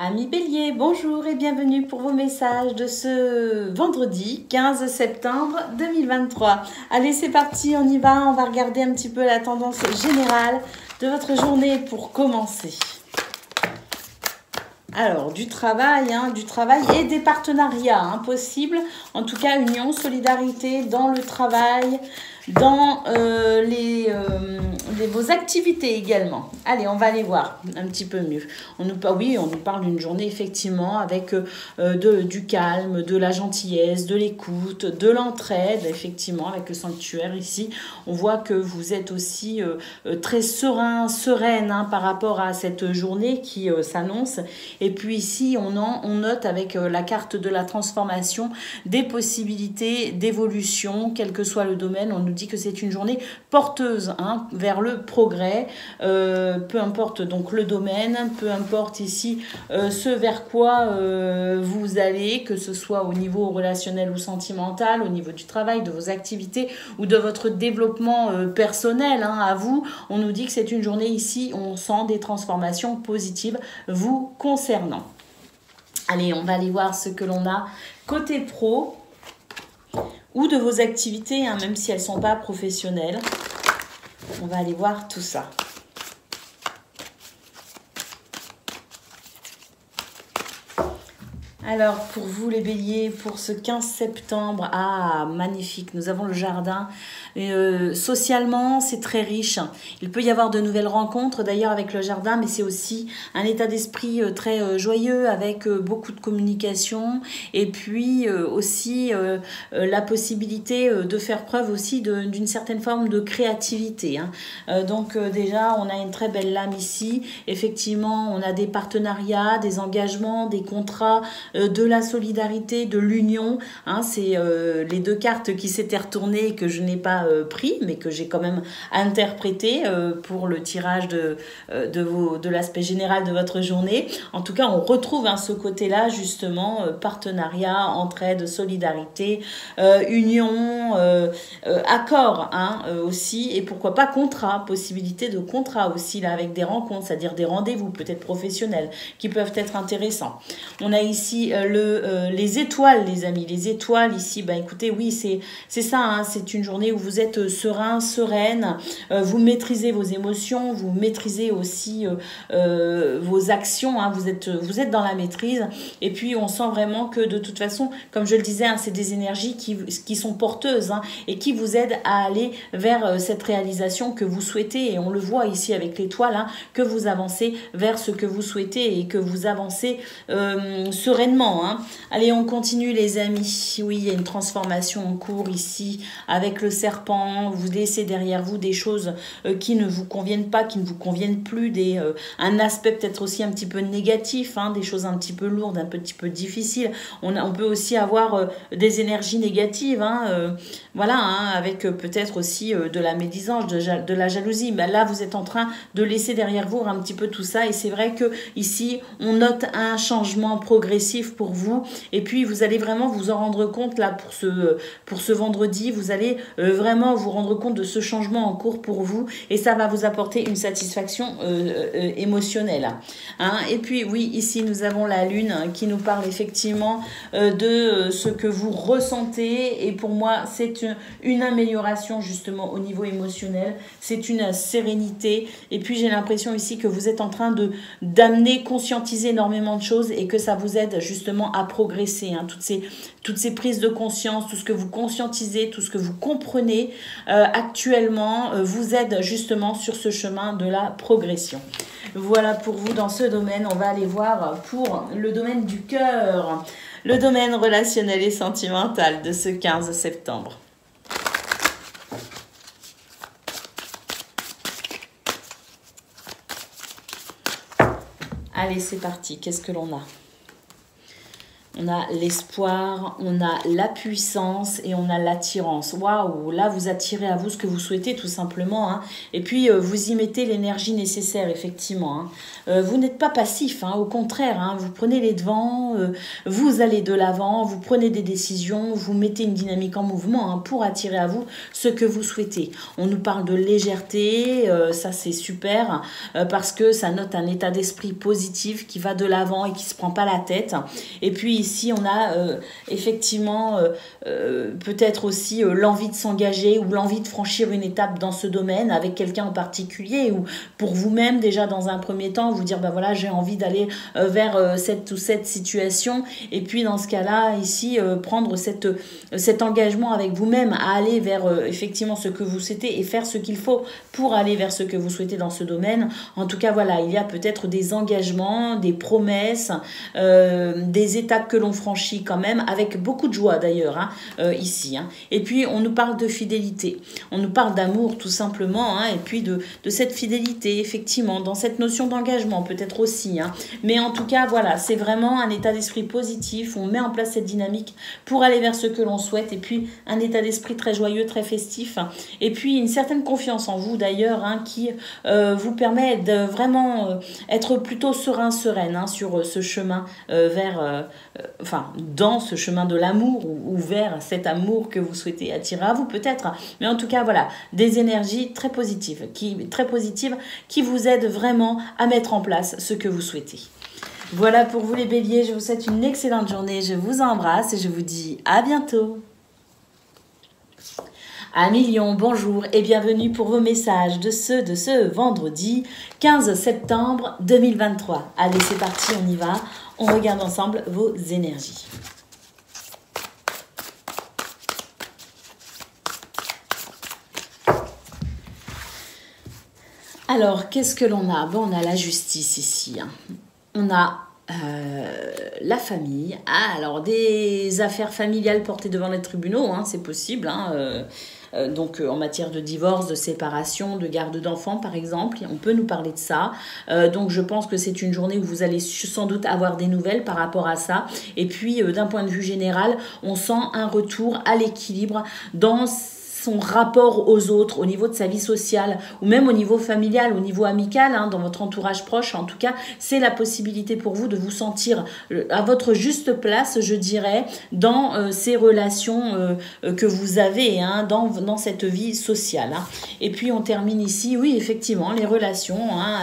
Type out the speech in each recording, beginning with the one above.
Amis Bélier, bonjour et bienvenue pour vos messages de ce vendredi 15 septembre 2023. Allez, c'est parti, on y va. On va regarder un petit peu la tendance générale de votre journée pour commencer. Alors, du travail et des partenariats possibles. En tout cas, union, solidarité dans le travail, dans vos activités également. Allez, on va aller voir un petit peu mieux. On nous parle d'une journée effectivement avec du calme, de la gentillesse, de l'écoute, de l'entraide, effectivement, avec le sanctuaire ici. On voit que vous êtes aussi très sereine par rapport à cette journée qui s'annonce. Et puis ici, on note avec la carte de la transformation des possibilités d'évolution, quel que soit le domaine. On nous dit que c'est une journée porteuse vers le progrès, peu importe donc le domaine, peu importe ici ce vers quoi vous allez, que ce soit au niveau relationnel ou sentimental, au niveau du travail, de vos activités ou de votre développement personnel à vous. On nous dit que c'est une journée ici, on sent des transformations positives vous concernant. Allez, on va aller voir ce que l'on a côté pro ou de vos activités, même si elles ne sont pas professionnelles. On va aller voir tout ça. Alors, pour vous les béliers, pour ce 15 septembre, magnifique, nous avons le jardin. Socialement, c'est très riche. Il peut y avoir de nouvelles rencontres d'ailleurs avec le jardin, mais c'est aussi un état d'esprit très joyeux avec beaucoup de communication et puis aussi la possibilité de faire preuve aussi d'une certaine forme de créativité. Donc déjà, on a une très belle lame ici. Effectivement, on a des partenariats, des engagements, des contrats, de la solidarité, de l'union. C'est les deux cartes qui s'étaient retournées et que je n'ai pas pris, mais que j'ai quand même interprété pour le tirage de l'aspect général de votre journée. En tout cas, on retrouve ce côté-là, justement, partenariat, entraide, solidarité, union, accord aussi, et pourquoi pas contrat, possibilité de contrat aussi, là, avec des rencontres, c'est-à-dire des rendez-vous, peut-être professionnels, qui peuvent être intéressants. On a ici les étoiles, les amis. Les étoiles ici, écoutez, oui, c'est ça, c'est une journée où vous êtes serein, sereine, vous maîtrisez vos émotions, vous maîtrisez aussi vos actions, vous êtes dans la maîtrise. Et puis, on sent vraiment que de toute façon, comme je le disais, c'est des énergies qui sont porteuses et qui vous aident à aller vers cette réalisation que vous souhaitez. Et on le voit ici avec l'étoile, que vous avancez vers ce que vous souhaitez et que vous avancez sereinement. Allez, on continue les amis. Oui, il y a une transformation en cours ici avec le serpent. Vous laissez derrière vous des choses qui ne vous conviennent pas, qui ne vous conviennent plus, un aspect peut-être aussi un petit peu négatif, des choses un petit peu lourdes, un petit peu difficiles. On peut aussi avoir des énergies négatives, avec peut-être aussi de la médisance, de la jalousie. Mais là, vous êtes en train de laisser derrière vous un petit peu tout ça. Et c'est vrai que ici, on note un changement progressif pour vous, et puis vous allez vraiment vous en rendre compte là pour ce vendredi. Vous allez vraiment vous rendre compte de ce changement en cours pour vous, et ça va vous apporter une satisfaction émotionnelle. Et puis oui, ici nous avons la lune qui nous parle effectivement de ce que vous ressentez, et pour moi c'est une amélioration justement au niveau émotionnel, c'est une sérénité, et puis j'ai l'impression ici que vous êtes en train d'amener, conscientiser énormément de choses, et que ça vous aide justement à progresser. Toutes ces prises de conscience, tout ce que vous conscientisez, tout ce que vous comprenez actuellement vous aide justement sur ce chemin de la progression. Voilà pour vous dans ce domaine. On va aller voir pour le domaine du cœur, le domaine relationnel et sentimental de ce 15 septembre. Allez, c'est parti. Qu'est-ce que l'on a ? On a l'espoir, on a la puissance et on a l'attirance. Waouh, là vous attirez à vous ce que vous souhaitez tout simplement. Hein. Et puis vous y mettez l'énergie nécessaire effectivement. Hein. Vous n'êtes pas passif, hein, au contraire. Hein, vous prenez les devants, vous allez de l'avant, vous prenez des décisions, vous mettez une dynamique en mouvement hein, pour attirer à vous ce que vous souhaitez. On nous parle de légèreté, ça c'est super parce que ça note un état d'esprit positif qui va de l'avant et qui ne se prend pas la tête. Et puis ici, on a effectivement peut-être aussi l'envie de s'engager ou l'envie de franchir une étape dans ce domaine avec quelqu'un en particulier ou pour vous-même déjà dans un premier temps, vous dire ben voilà, j'ai envie d'aller vers cette ou cette situation et puis dans ce cas-là, ici, prendre cet engagement avec vous-même à aller vers effectivement ce que vous souhaitez et faire ce qu'il faut pour aller vers ce que vous souhaitez dans ce domaine. En tout cas, voilà, il y a peut-être des engagements, des promesses, des étapes que l'on franchit quand même, avec beaucoup de joie d'ailleurs, hein, ici. Hein. Et puis, on nous parle de fidélité, on nous parle d'amour tout simplement, hein, et puis de cette fidélité, effectivement, dans cette notion d'engagement peut-être aussi. Hein. Mais en tout cas, voilà, c'est vraiment un état d'esprit positif, on met en place cette dynamique pour aller vers ce que l'on souhaite, et puis un état d'esprit très joyeux, très festif, hein. Et puis une certaine confiance en vous d'ailleurs, hein, qui vous permet de vraiment être plutôt sereine hein, sur ce chemin dans ce chemin de l'amour ou vers cet amour que vous souhaitez attirer à vous peut-être. Mais en tout cas, voilà, des énergies très positives qui vous aident vraiment à mettre en place ce que vous souhaitez. Voilà pour vous les béliers, je vous souhaite une excellente journée, je vous embrasse et je vous dis à bientôt. Amis Lions, bonjour et bienvenue pour vos messages de ce vendredi 15 septembre 2023. Allez, c'est parti, on y va. On regarde ensemble vos énergies. Alors, qu'est-ce que l'on a? Bon, on a la justice ici. Hein. On a la famille. Ah, alors, des affaires familiales portées devant les tribunaux, hein, c'est possible. Hein, donc en matière de divorce, de séparation, de garde d'enfants par exemple, on peut nous parler de ça. Donc je pense que c'est une journée où vous allez sans doute avoir des nouvelles par rapport à ça. Et puis d'un point de vue général, on sent un retour à l'équilibre dans son rapport aux autres, au niveau de sa vie sociale, ou même au niveau familial, au niveau amical, hein, dans votre entourage proche. En tout cas, c'est la possibilité pour vous de vous sentir à votre juste place, je dirais, dans ces relations que vous avez, hein, dans cette vie sociale. Hein. Et puis, on termine ici, oui, effectivement, les relations, hein,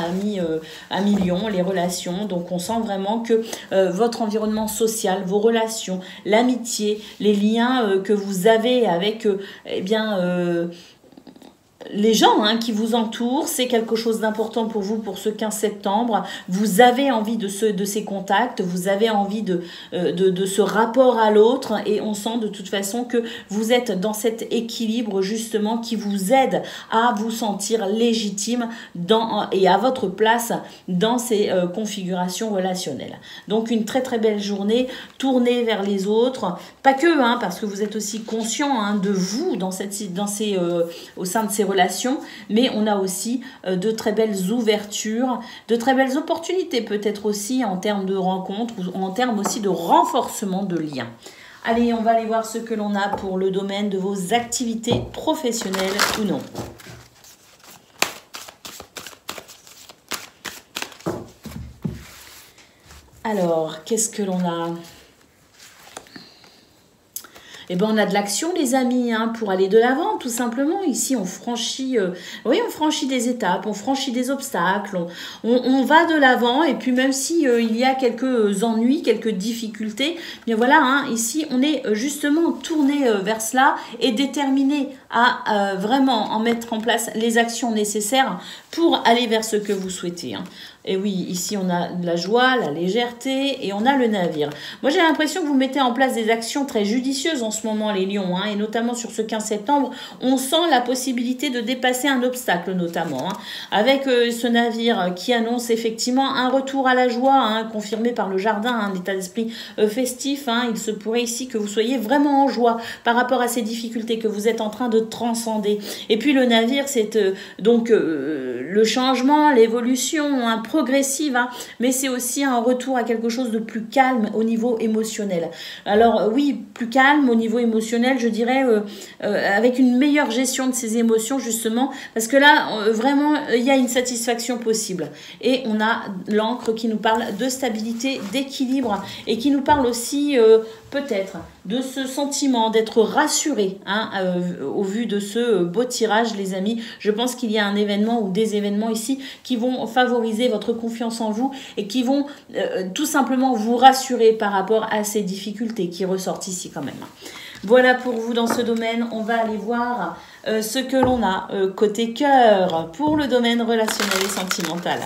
amis Lions, les relations. Donc, on sent vraiment que votre environnement social, vos relations, l'amitié, les liens que vous avez avec, eh bien, les gens hein, qui vous entourent, c'est quelque chose d'important pour vous pour ce 15 septembre. Vous avez envie de ces contacts, vous avez envie de ce rapport à l'autre et on sent de toute façon que vous êtes dans cet équilibre justement qui vous aide à vous sentir légitime et à votre place dans ces configurations relationnelles. Donc une très très belle journée tournée vers les autres, pas que, hein, parce que vous êtes aussi conscient hein, de vous au sein de ces relations, mais on a aussi de très belles ouvertures, de très belles opportunités peut-être aussi en termes de rencontres ou en termes aussi de renforcement de liens. Allez, on va aller voir ce que l'on a pour le domaine de vos activités professionnelles ou non. Alors, qu'est-ce que l'on a ? Eh ben, on a de l'action, les amis, hein, pour aller de l'avant, tout simplement. Ici, on franchit des étapes, on franchit des obstacles, on va de l'avant. Et puis, même si il y a quelques ennuis, quelques difficultés, bien voilà, hein, ici, on est justement tourné vers cela et déterminé à vraiment en mettre en place les actions nécessaires pour aller vers ce que vous souhaitez. Hein. Et oui, ici, on a de la joie, la légèreté et on a le navire. Moi, j'ai l'impression que vous mettez en place des actions très judicieuses en ce moment, les lions. Hein, et notamment sur ce 15 septembre, on sent la possibilité de dépasser un obstacle, notamment. Hein, avec ce navire qui annonce effectivement un retour à la joie, hein, confirmé par le jardin, un état d'esprit festif. Hein, il se pourrait ici que vous soyez vraiment en joie par rapport à ces difficultés que vous êtes en train de transcender. Et puis, le navire, c'est donc le changement, l'évolution, hein, progressive, hein, mais c'est aussi un retour à quelque chose de plus calme au niveau émotionnel. Alors oui, plus calme au niveau émotionnel, je dirais, avec une meilleure gestion de ses émotions justement, parce que là, vraiment, il y a une satisfaction possible. Et on a l'encre qui nous parle de stabilité, d'équilibre, et qui nous parle aussi peut-être de ce sentiment d'être rassuré, hein, au vu de ce beau tirage, les amis. Je pense qu'il y a un événement ou des événements ici qui vont favoriser votre confiance en vous et qui vont tout simplement vous rassurer par rapport à ces difficultés qui ressortent ici quand même. Voilà pour vous dans ce domaine. On va aller voir ce que l'on a côté cœur pour le domaine relationnel et sentimental.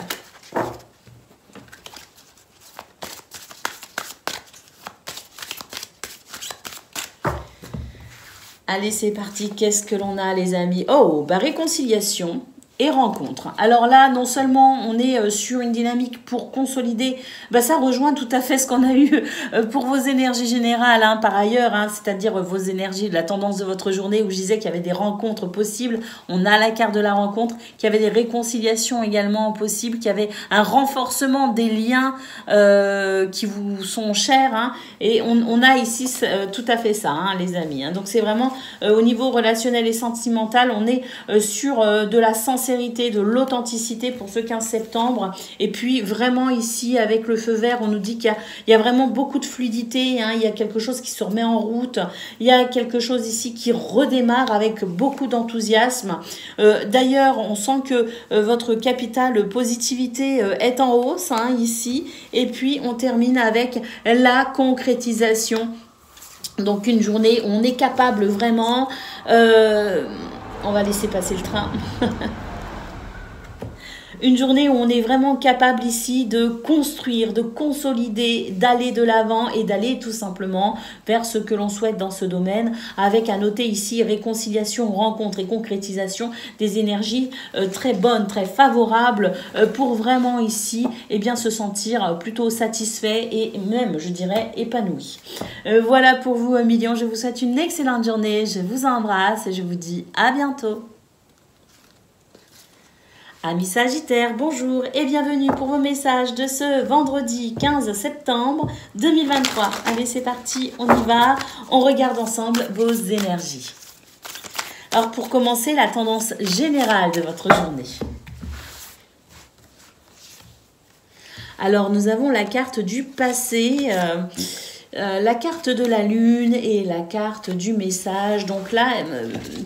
Allez, c'est parti. Qu'est-ce que l'on a, les amis? Oh, bah réconciliation et rencontre. Alors là, non seulement on est sur une dynamique pour consolider, bah ça rejoint tout à fait ce qu'on a eu pour vos énergies générales, hein, par ailleurs, hein, c'est-à-dire vos énergies, la tendance de votre journée où je disais qu'il y avait des rencontres possibles. On a la carte de la rencontre, qu'il y avait des réconciliations également possibles, qu'il y avait un renforcement des liens qui vous sont chers, hein, et on a ici tout à fait ça, hein, les amis. Hein. Donc c'est vraiment au niveau relationnel et sentimental, on est sur de la sincérité, de l'authenticité pour ce 15 septembre. Et puis vraiment ici avec le feu vert, on nous dit qu'il y a vraiment beaucoup de fluidité, hein, il y a quelque chose qui se remet en route, il y a quelque chose ici qui redémarre avec beaucoup d'enthousiasme. D'ailleurs, on sent que votre capital positivité est en hausse, hein, ici. Et puis on termine avec la concrétisation. Donc une journée où on est capable vraiment... on va laisser passer le train. Une journée où on est vraiment capable ici de construire, de consolider, d'aller de l'avant et d'aller tout simplement vers ce que l'on souhaite dans ce domaine, avec à noter ici réconciliation, rencontre et concrétisation des énergies très bonnes, très favorables pour vraiment ici bien, se sentir plutôt satisfait et même, je dirais, épanoui. Voilà pour vous, Million. Je vous souhaite une excellente journée. Je vous embrasse et je vous dis à bientôt. Amis Sagittaires, bonjour et bienvenue pour vos messages de ce vendredi 15 septembre 2023. Allez, c'est parti, on y va. On regarde ensemble vos énergies. Alors, pour commencer, la tendance générale de votre journée. Alors, nous avons la carte du passé, la carte de la lune et la carte du message. Donc là,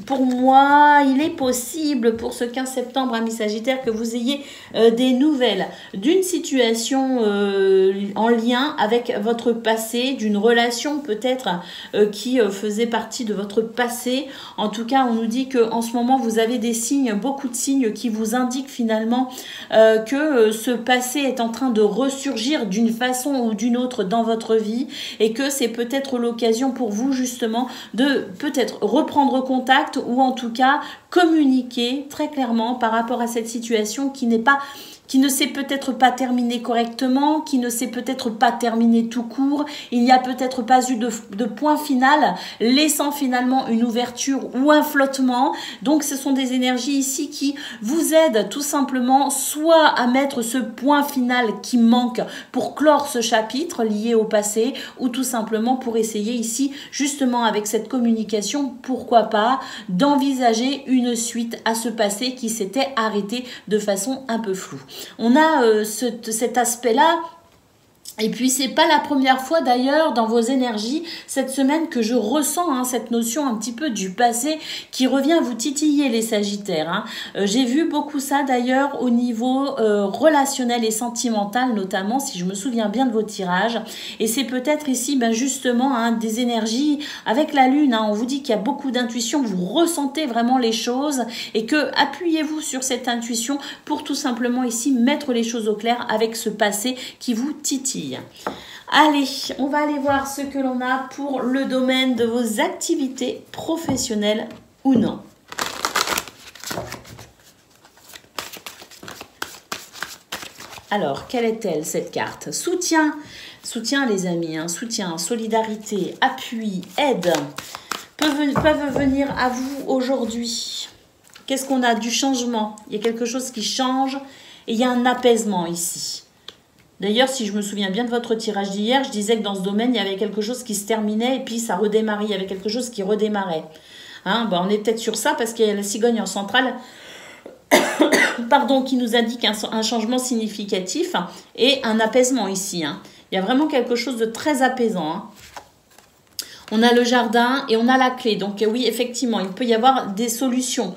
pour moi, il est possible pour ce 15 septembre, amis Sagittaires, que vous ayez des nouvelles d'une situation en lien avec votre passé, d'une relation peut-être qui faisait partie de votre passé. En tout cas, on nous dit qu'en ce moment, vous avez des signes, beaucoup de signes qui vous indiquent finalement que ce passé est en train de ressurgir d'une façon ou d'une autre dans votre vie, et que c'est peut-être l'occasion pour vous justement de peut-être reprendre contact ou en tout cas communiquer très clairement par rapport à cette situation qui ne s'est peut-être pas terminée correctement, qui ne s'est peut-être pas terminée tout court. Il n'y a peut-être pas eu de point final, laissant finalement une ouverture ou un flottement. Donc, ce sont des énergies ici qui vous aident tout simplement soit à mettre ce point final qui manque pour clore ce chapitre lié au passé, ou tout simplement pour essayer ici, justement avec cette communication, pourquoi pas, d'envisager une suite à ce passé qui s'était arrêté de façon un peu floue. On a cet aspect-là. Et puis, c'est pas la première fois d'ailleurs dans vos énergies cette semaine que je ressens cette notion un petit peu du passé qui revient vous titiller, les Sagittaires. J'ai vu beaucoup ça d'ailleurs au niveau relationnel et sentimental, notamment si je me souviens bien de vos tirages. Et c'est peut-être ici justement des énergies avec la lune. On vous dit qu'il y a beaucoup d'intuition, vous ressentez vraiment les choses et que appuyez-vous sur cette intuition pour tout simplement ici mettre les choses au clair avec ce passé qui vous titille. Allez, on va aller voir ce que l'on a pour le domaine de vos activités professionnelles ou non. Alors, quelle est-elle cette carte? Soutien, les amis, soutien, solidarité, appui, aide, peuvent venir à vous aujourd'hui. Qu'est-ce qu'on a? Du changement. Il y a quelque chose qui change et il y a un apaisement ici. D'ailleurs, si je me souviens bien de votre tirage d'hier, je disais que dans ce domaine, il y avait quelque chose qui se terminait et puis ça redémarrait. Il y avait quelque chose qui redémarrait. Hein, on est peut-être sur ça parce qu'il y a la cigogne en centrale pardon, qui nous indique un changement significatif et un apaisement ici. Hein. Il y a vraiment quelque chose de très apaisant. Hein. On a le jardin et on a la clé. Donc oui, effectivement, il peut y avoir des solutions.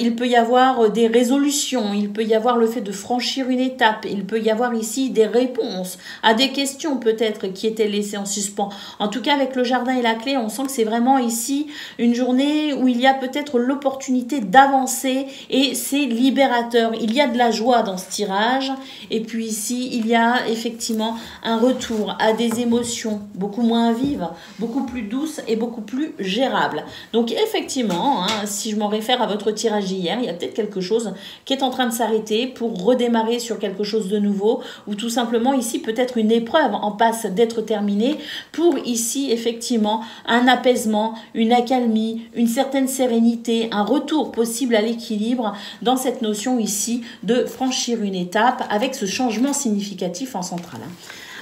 Il peut y avoir des résolutions, il peut y avoir le fait de franchir une étape, il peut y avoir ici des réponses à des questions peut-être qui étaient laissées en suspens. En tout cas, avec le jardin et la clé, on sent que c'est vraiment ici une journée où il y a peut-être l'opportunité d'avancer et c'est libérateur. Il y a de la joie dans ce tirage et puis ici, il y a effectivement un retour à des émotions beaucoup moins vives, beaucoup plus douces et beaucoup plus gérables. Donc effectivement, hein, si je m'en réfère à votre tirage d'hier, il y a peut-être quelque chose qui est en train de s'arrêter pour redémarrer sur quelque chose de nouveau ou tout simplement ici peut-être une épreuve en passe d'être terminée pour ici effectivement un apaisement, une accalmie, une certaine sérénité, un retour possible à l'équilibre dans cette notion ici de franchir une étape avec ce changement significatif en centrale.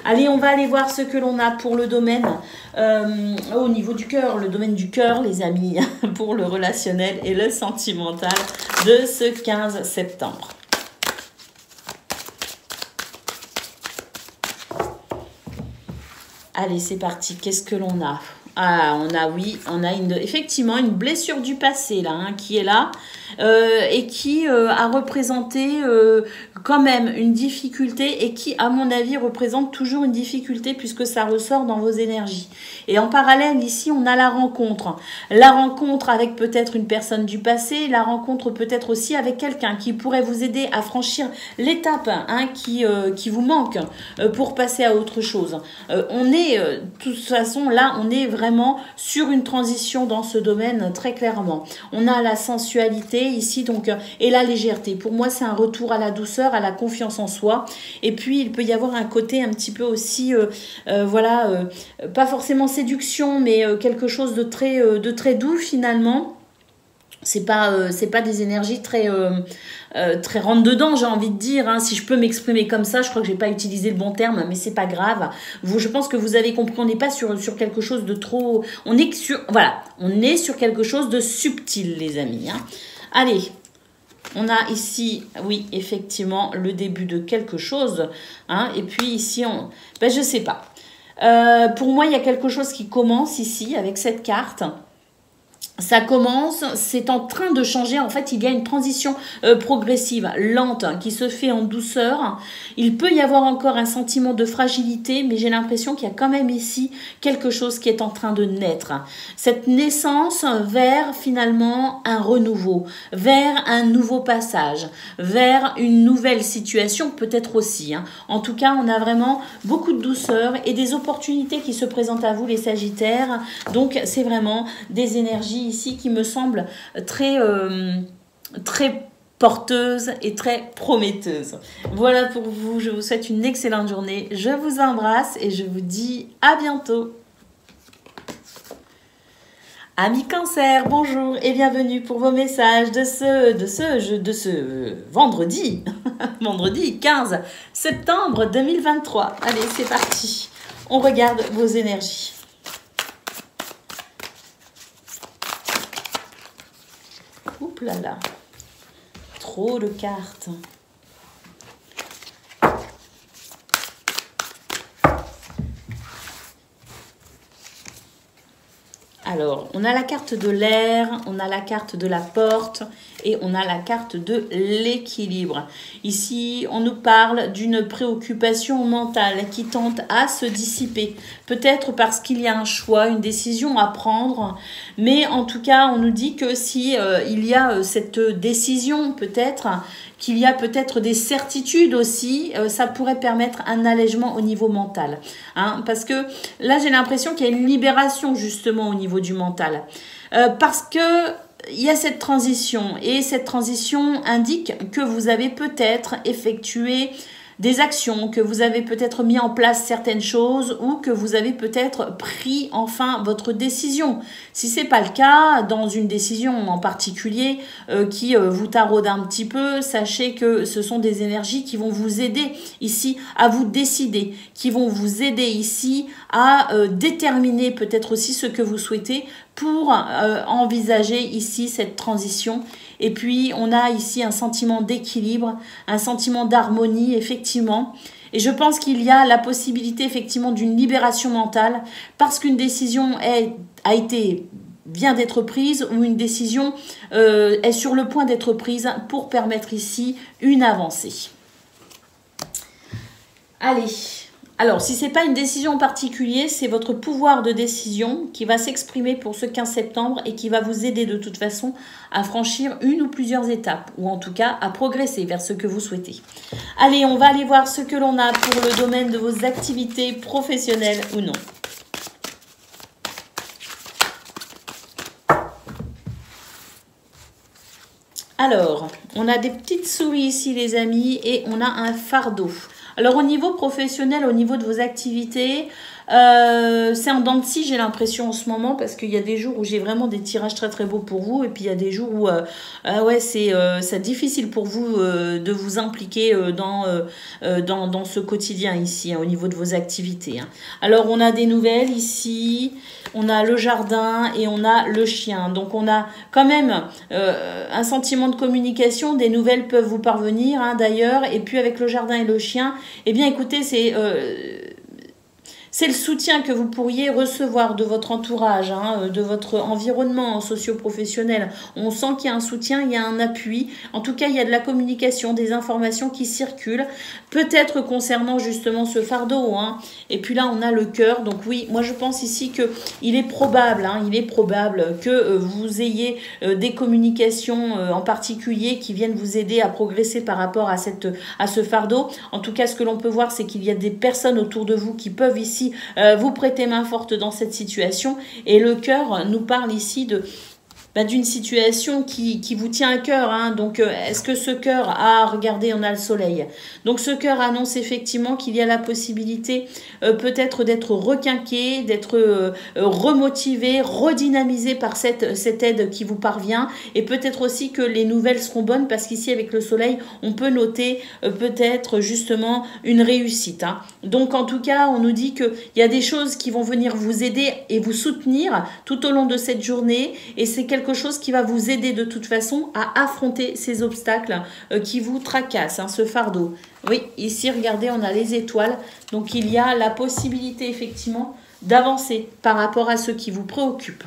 Allez, on va aller voir ce que l'on a pour le domaine au niveau du cœur, le domaine du cœur, les amis, pour le relationnel et le sentimental de ce 15 septembre. Allez, c'est parti. Qu'est-ce que l'on a? Ah, on a effectivement une blessure du passé là, hein, qui est là et qui a représenté quand même une difficulté et qui, à mon avis, représente toujours une difficulté puisque ça ressort dans vos énergies. Et en parallèle, ici, on a la rencontre. La rencontre avec peut-être une personne du passé, la rencontre peut-être aussi avec quelqu'un qui pourrait vous aider à franchir l'étape hein, qui vous manque pour passer à autre chose. On est, de toute façon, là, on est vraiment sur une transition dans ce domaine très clairement. On a la sensualité ici donc et la légèreté. Pour moi, c'est un retour à la douceur, à la confiance en soi. Et puis, il peut y avoir un côté un petit peu aussi, pas forcément séduction, mais quelque chose de très doux finalement. C'est pas des énergies très rentre dedans, j'ai envie de dire hein. Si je peux m'exprimer comme ça, je crois que j'ai pas utilisé le bon terme, mais c'est pas grave. Je pense que vous avez compris, on n'est pas sur quelque chose de trop, on est sur quelque chose de subtil, les amis hein. Allez, on a ici, oui, effectivement, le début de quelque chose hein. Et puis ici, je sais pas. Pour moi, il y a quelque chose qui commence ici avec cette carte. Ça commence, c'est en train de changer. En fait, il y a une transition progressive, lente, qui se fait en douceur. Il peut y avoir encore un sentiment de fragilité, mais j'ai l'impression qu'il y a quand même ici quelque chose qui est en train de naître. Cette naissance vers finalement un renouveau, vers un nouveau passage, vers une nouvelle situation peut-être aussi. Hein. En tout cas, on a vraiment beaucoup de douceur et des opportunités qui se présentent à vous, les Sagittaires. Donc, c'est vraiment des énergies ici qui me semble très porteuse et très prometteuse. Voilà pour vous, je vous souhaite une excellente journée, je vous embrasse et je vous dis à bientôt. Amis Cancer, bonjour et bienvenue pour vos messages de ce vendredi, vendredi 15 septembre 2023. Allez, c'est parti, on regarde vos énergies. Oups là là, trop de cartes. Alors, on a la carte de l'air, on a la carte de la porte et on a la carte de l'équilibre. Ici, on nous parle d'une préoccupation mentale qui tente à se dissiper. Peut-être parce qu'il y a un choix, une décision à prendre. Mais en tout cas, on nous dit que si il y a cette décision, peut-être qu'il y a peut-être des certitudes aussi, ça pourrait permettre un allègement au niveau mental. Hein, parce que là, j'ai l'impression qu'il y a une libération justement au niveau du mental. Parce que il y a cette transition et cette transition indique que vous avez peut-être effectué des actions, que vous avez peut-être mis en place certaines choses ou que vous avez peut-être pris enfin votre décision. Si ce n'est pas le cas, dans une décision en particulier qui vous taraude un petit peu, sachez que ce sont des énergies qui vont vous aider ici à vous décider, qui vont vous aider ici à déterminer peut-être aussi ce que vous souhaitez pour envisager ici cette transition. Et puis, on a ici un sentiment d'équilibre, un sentiment d'harmonie, effectivement. Et je pense qu'il y a la possibilité, effectivement, d'une libération mentale parce qu'une décision vient d'être prise ou une décision est sur le point d'être prise pour permettre ici une avancée. Allez. Alors, si ce n'est pas une décision en particulier, c'est votre pouvoir de décision qui va s'exprimer pour ce 15 septembre et qui va vous aider de toute façon à franchir une ou plusieurs étapes, ou en tout cas à progresser vers ce que vous souhaitez. Allez, on va aller voir ce que l'on a pour le domaine de vos activités professionnelles ou non. Alors, on a des petites souris ici les amis et on a un fardeau. Alors au niveau professionnel, au niveau de vos activités, c'est en dents de scie j'ai l'impression en ce moment parce qu'il y a des jours où j'ai vraiment des tirages très très beaux pour vous et puis il y a des jours où ouais, c'est difficile pour vous de vous impliquer dans ce quotidien ici hein, au niveau de vos activités. Hein. Alors on a des nouvelles ici, on a le jardin et on a le chien. Donc on a quand même un sentiment de communication, des nouvelles peuvent vous parvenir hein, d'ailleurs. Et puis avec le jardin et le chien, eh bien écoutez, c'est le soutien que vous pourriez recevoir de votre entourage, hein, de votre environnement socio-professionnel. On sent qu'il y a un soutien, il y a un appui. En tout cas, il y a de la communication, des informations qui circulent. Peut-être concernant justement ce fardeau. Hein. Et puis là, on a le cœur. Donc oui, moi je pense ici qu'il est probable, que vous ayez des communications en particulier qui viennent vous aider à progresser par rapport à ce fardeau. En tout cas, ce que l'on peut voir, c'est qu'il y a des personnes autour de vous qui peuvent ici vous prêtez main forte dans cette situation et le cœur nous parle ici d'une situation qui vous tient à cœur. Hein. Donc, est-ce que ce cœur regardez, on a le soleil. Donc, ce cœur annonce effectivement qu'il y a la possibilité peut-être d'être requinqué, d'être remotivé, redynamisé par cette aide qui vous parvient. Et peut-être aussi que les nouvelles seront bonnes parce qu'ici, avec le soleil, on peut noter peut-être justement une réussite. Hein. Donc, en tout cas, on nous dit qu'il y a des choses qui vont venir vous aider et vous soutenir tout au long de cette journée. Et c'est quelque chose qui va vous aider de toute façon à affronter ces obstacles qui vous tracassent, hein, ce fardeau. Oui, ici, regardez, on a les étoiles. Donc, il y a la possibilité, effectivement, d'avancer par rapport à ce qui vous préoccupe.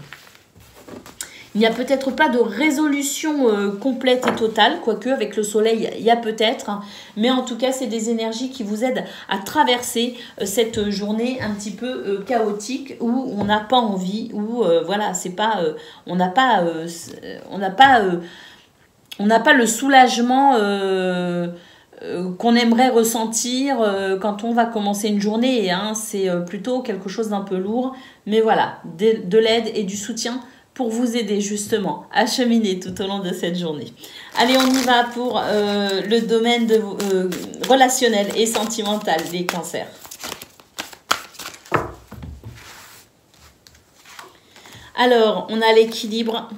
Il n'y a peut-être pas de résolution complète et totale, quoique avec le soleil, il y a peut-être. Hein, mais en tout cas, c'est des énergies qui vous aident à traverser cette journée un petit peu chaotique où on n'a pas envie, où voilà, c'est pas, on n'a pas le soulagement qu'on aimerait ressentir quand on va commencer une journée. Hein, c'est plutôt quelque chose d'un peu lourd. Mais voilà, de l'aide et du soutien pour vous aider justement à cheminer tout au long de cette journée. Allez, on y va pour le domaine relationnel et sentimental des cancers. Alors, on a l'équilibre,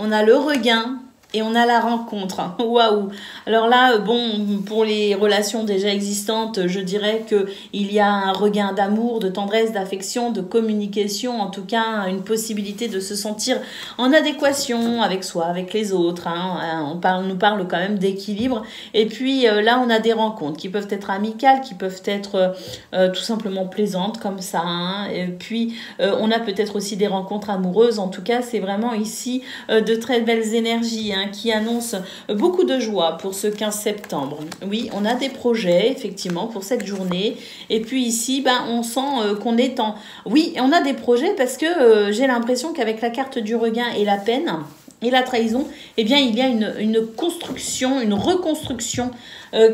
on a le regain et on a la rencontre. Waouh! Alors là, bon, pour les relations déjà existantes, je dirais qu'il y a un regain d'amour, de tendresse, d'affection, de communication, en tout cas une possibilité de se sentir en adéquation avec soi, avec les autres. Hein. On nous parle quand même d'équilibre. Et puis là, on a des rencontres qui peuvent être amicales, qui peuvent être tout simplement plaisantes comme ça. Hein. Et puis, on a peut-être aussi des rencontres amoureuses. En tout cas, c'est vraiment ici de très belles énergies, hein, qui annonce beaucoup de joie pour ce 15 septembre. Oui, on a des projets, effectivement, pour cette journée. Et puis ici, on sent qu'on est en... Oui, on a des projets parce que j'ai l'impression qu'avec la carte du regain et la peine et la trahison, eh bien, il y a une construction, une reconstruction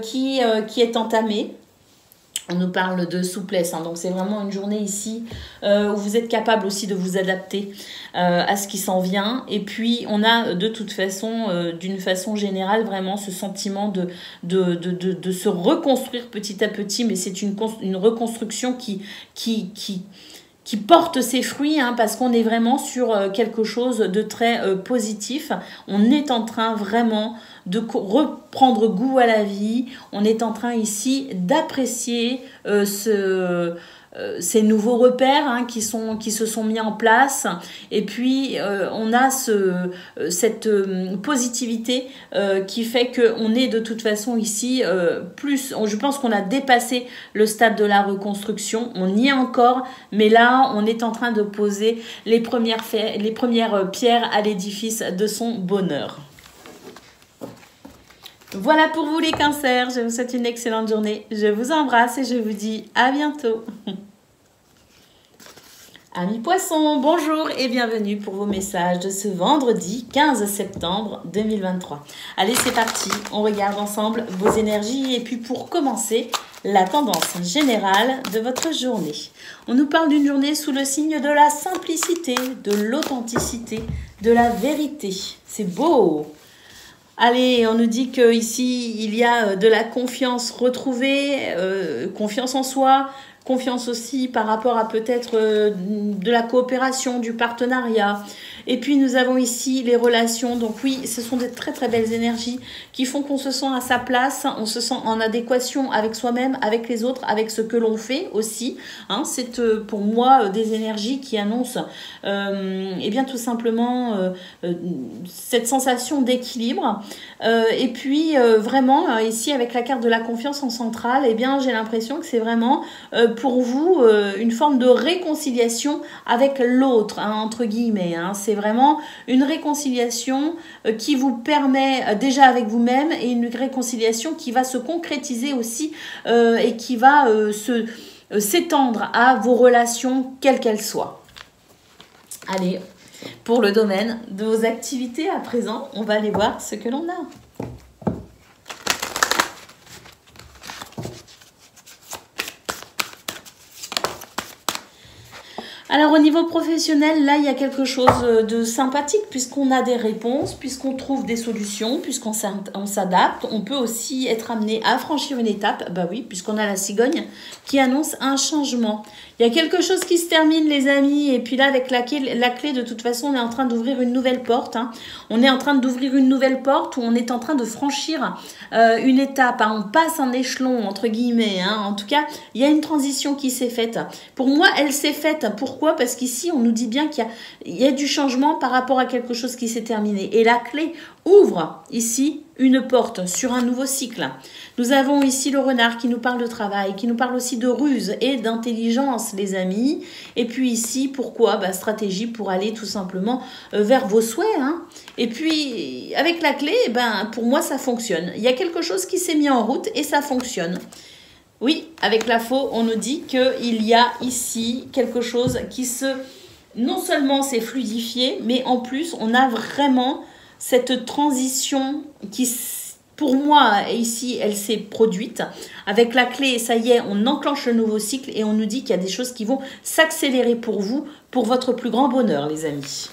qui est entamée. On nous parle de souplesse, hein, donc c'est vraiment une journée ici où vous êtes capable aussi de vous adapter à ce qui s'en vient. Et puis on a de toute façon, d'une façon générale, vraiment ce sentiment de se reconstruire petit à petit, mais c'est une reconstruction qui porte ses fruits, hein, parce qu'on est vraiment sur quelque chose de très positif. On est en train vraiment de reprendre goût à la vie. On est en train ici d'apprécier ces nouveaux repères, hein, qui se sont mis en place. Et puis on a cette positivité qui fait qu'on est de toute façon ici je pense qu'on a dépassé le stade de la reconstruction. On y est encore, mais là on est en train de poser les premières pierres à l'édifice de son bonheur. Voilà pour vous les cancers, je vous souhaite une excellente journée, je vous embrasse et je vous dis à bientôt. Amis poissons, bonjour et bienvenue pour vos messages de ce vendredi 15 septembre 2023. Allez, c'est parti, on regarde ensemble vos énergies et puis pour commencer, la tendance générale de votre journée. On nous parle d'une journée sous le signe de la simplicité, de l'authenticité, de la vérité. C'est beau! Allez, on nous dit qu'ici, il y a de la confiance retrouvée, confiance en soi, confiance aussi par rapport à peut-être de la coopération, du partenariat. Et puis nous avons ici les relations. Donc oui, ce sont des très très belles énergies qui font qu'on se sent à sa place, on se sent en adéquation avec soi-même, avec les autres, avec ce que l'on fait aussi. Hein, c'est pour moi des énergies qui annoncent eh bien tout simplement cette sensation d'équilibre. Et puis vraiment ici avec la carte de la confiance en centrale, eh bien j'ai l'impression que c'est vraiment pour vous une forme de réconciliation avec l'autre, hein, entre guillemets. Hein. C'est vraiment une réconciliation qui vous permet déjà avec vous-même et une réconciliation qui va se concrétiser aussi et qui va s'étendre à vos relations quelles qu'elles soient. Allez, pour le domaine de vos activités à présent, on va aller voir ce que l'on a. Alors au niveau professionnel, là il y a quelque chose de sympathique puisqu'on a des réponses, puisqu'on trouve des solutions, puisqu'on s'adapte. On peut aussi être amené à franchir une étape, bah oui, puisqu'on a la cigogne qui annonce un changement. Il y a quelque chose qui se termine les amis, et puis là avec la clé de toute façon on est en train d'ouvrir une nouvelle porte. Hein. On est en train d'ouvrir une nouvelle porte où on est en train de franchir une étape. Hein. On passe un échelon entre guillemets. Hein. En tout cas, il y a une transition qui s'est faite. Pour moi, elle s'est faite. Pourquoi ? Parce qu'ici, on nous dit bien qu'il y a du changement par rapport à quelque chose qui s'est terminé. Et la clé ouvre ici une porte sur un nouveau cycle. Nous avons ici le renard qui nous parle de travail, qui nous parle aussi de ruse et d'intelligence, les amis. Et puis ici, pourquoi ? Bah, stratégie pour aller tout simplement vers vos souhaits. Hein. Et puis, avec la clé, ben, pour moi, ça fonctionne. Il y a quelque chose qui s'est mis en route et ça fonctionne. Oui, avec la faux, on nous dit qu'il y a ici quelque chose qui non seulement s'est fluidifié, mais en plus, on a vraiment cette transition qui, pour moi, ici, elle s'est produite. Avec la clé, ça y est, on enclenche le nouveau cycle et on nous dit qu'il y a des choses qui vont s'accélérer pour vous, pour votre plus grand bonheur, les amis.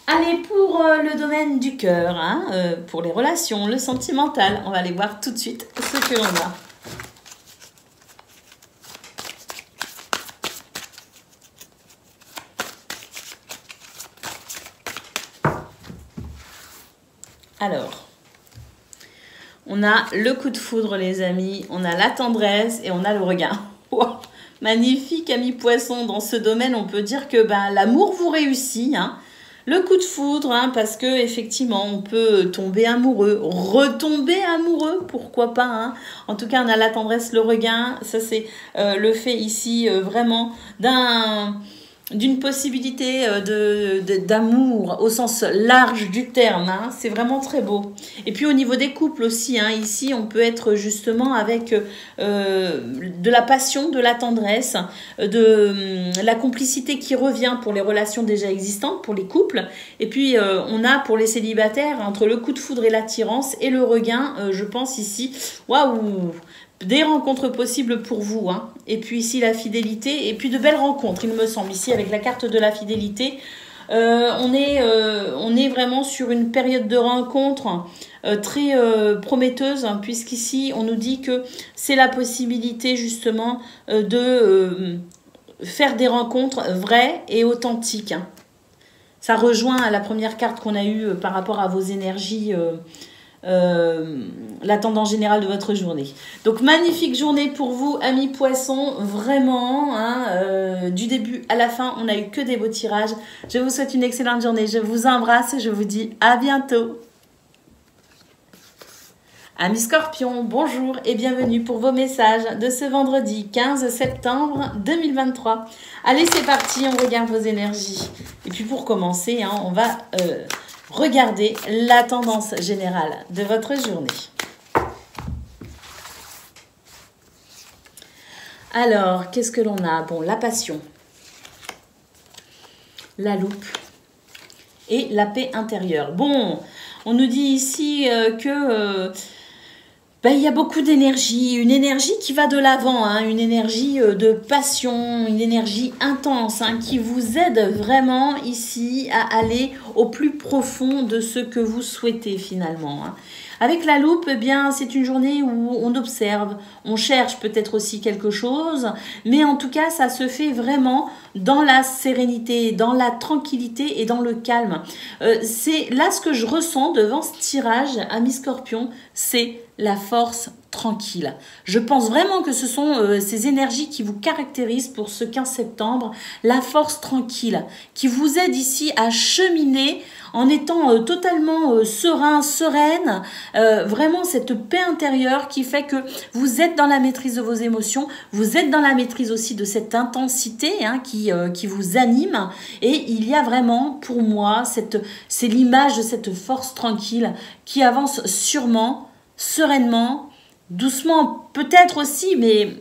Allez, pour le domaine du cœur, hein, pour les relations, le sentimental, on va aller voir tout de suite ce que l'on a. Alors, on a le coup de foudre, les amis, on a la tendresse et on a le regain. Wow, magnifique, amis poissons, dans ce domaine, on peut dire que ben, l'amour vous réussit, hein. Le coup de foudre, hein, parce que effectivement, on peut tomber amoureux, retomber amoureux, pourquoi pas. Hein. En tout cas, on a la tendresse, le regain. Ça, c'est le fait ici vraiment d'une possibilité d'amour au sens large du terme. Hein. C'est vraiment très beau. Et puis au niveau des couples aussi, hein, ici on peut être justement avec de la passion, de la tendresse, de la complicité qui revient pour les relations déjà existantes, pour les couples. Et puis on a pour les célibataires entre le coup de foudre et l'attirance et le regain, je pense ici, waouh, des rencontres possibles pour vous. Hein. Et puis ici, la fidélité. Et puis de belles rencontres, il me semble. Ici, avec la carte de la fidélité, on est vraiment sur une période de rencontre très prometteuse. Hein, puisqu'ici, on nous dit que c'est la possibilité justement de faire des rencontres vraies et authentiques. Hein. Ça rejoint à la première carte qu'on a eue par rapport à vos énergies, la tendance générale de votre journée. Donc, magnifique journée pour vous, amis poissons. Vraiment, hein, du début à la fin, on n'a eu que des beaux tirages. Je vous souhaite une excellente journée. Je vous embrasse et je vous dis à bientôt. Amis Scorpions, bonjour et bienvenue pour vos messages de ce vendredi 15 septembre 2023. Allez, c'est parti, on regarde vos énergies. Et puis pour commencer, hein, on va regarder la tendance générale de votre journée. Alors, qu'est-ce que l'on a? Bon, la passion, la loupe et la paix intérieure. Bon, on nous dit ici que... il y a beaucoup d'énergie, une énergie qui va de l'avant, hein, une énergie de passion, une énergie intense hein, qui vous aide vraiment ici à aller au plus profond de ce que vous souhaitez finalement. Hein. Avec la loupe, eh bien, c'est une journée où on observe, on cherche peut-être aussi quelque chose, mais en tout cas, ça se fait vraiment dans la sérénité, dans la tranquillité et dans le calme. C'est là ce que je ressens devant ce tirage, amis Scorpions, c'est la force tranquille. Je pense vraiment que ce sont ces énergies qui vous caractérisent pour ce 15 septembre, la force tranquille, qui vous aide ici à cheminer en étant totalement serein, sereine, vraiment cette paix intérieure qui fait que vous êtes dans la maîtrise de vos émotions, vous êtes dans la maîtrise aussi de cette intensité hein, qui vous anime et il y a vraiment pour moi, c'est l'image de cette force tranquille qui avance sûrement, sereinement, doucement peut-être aussi, mais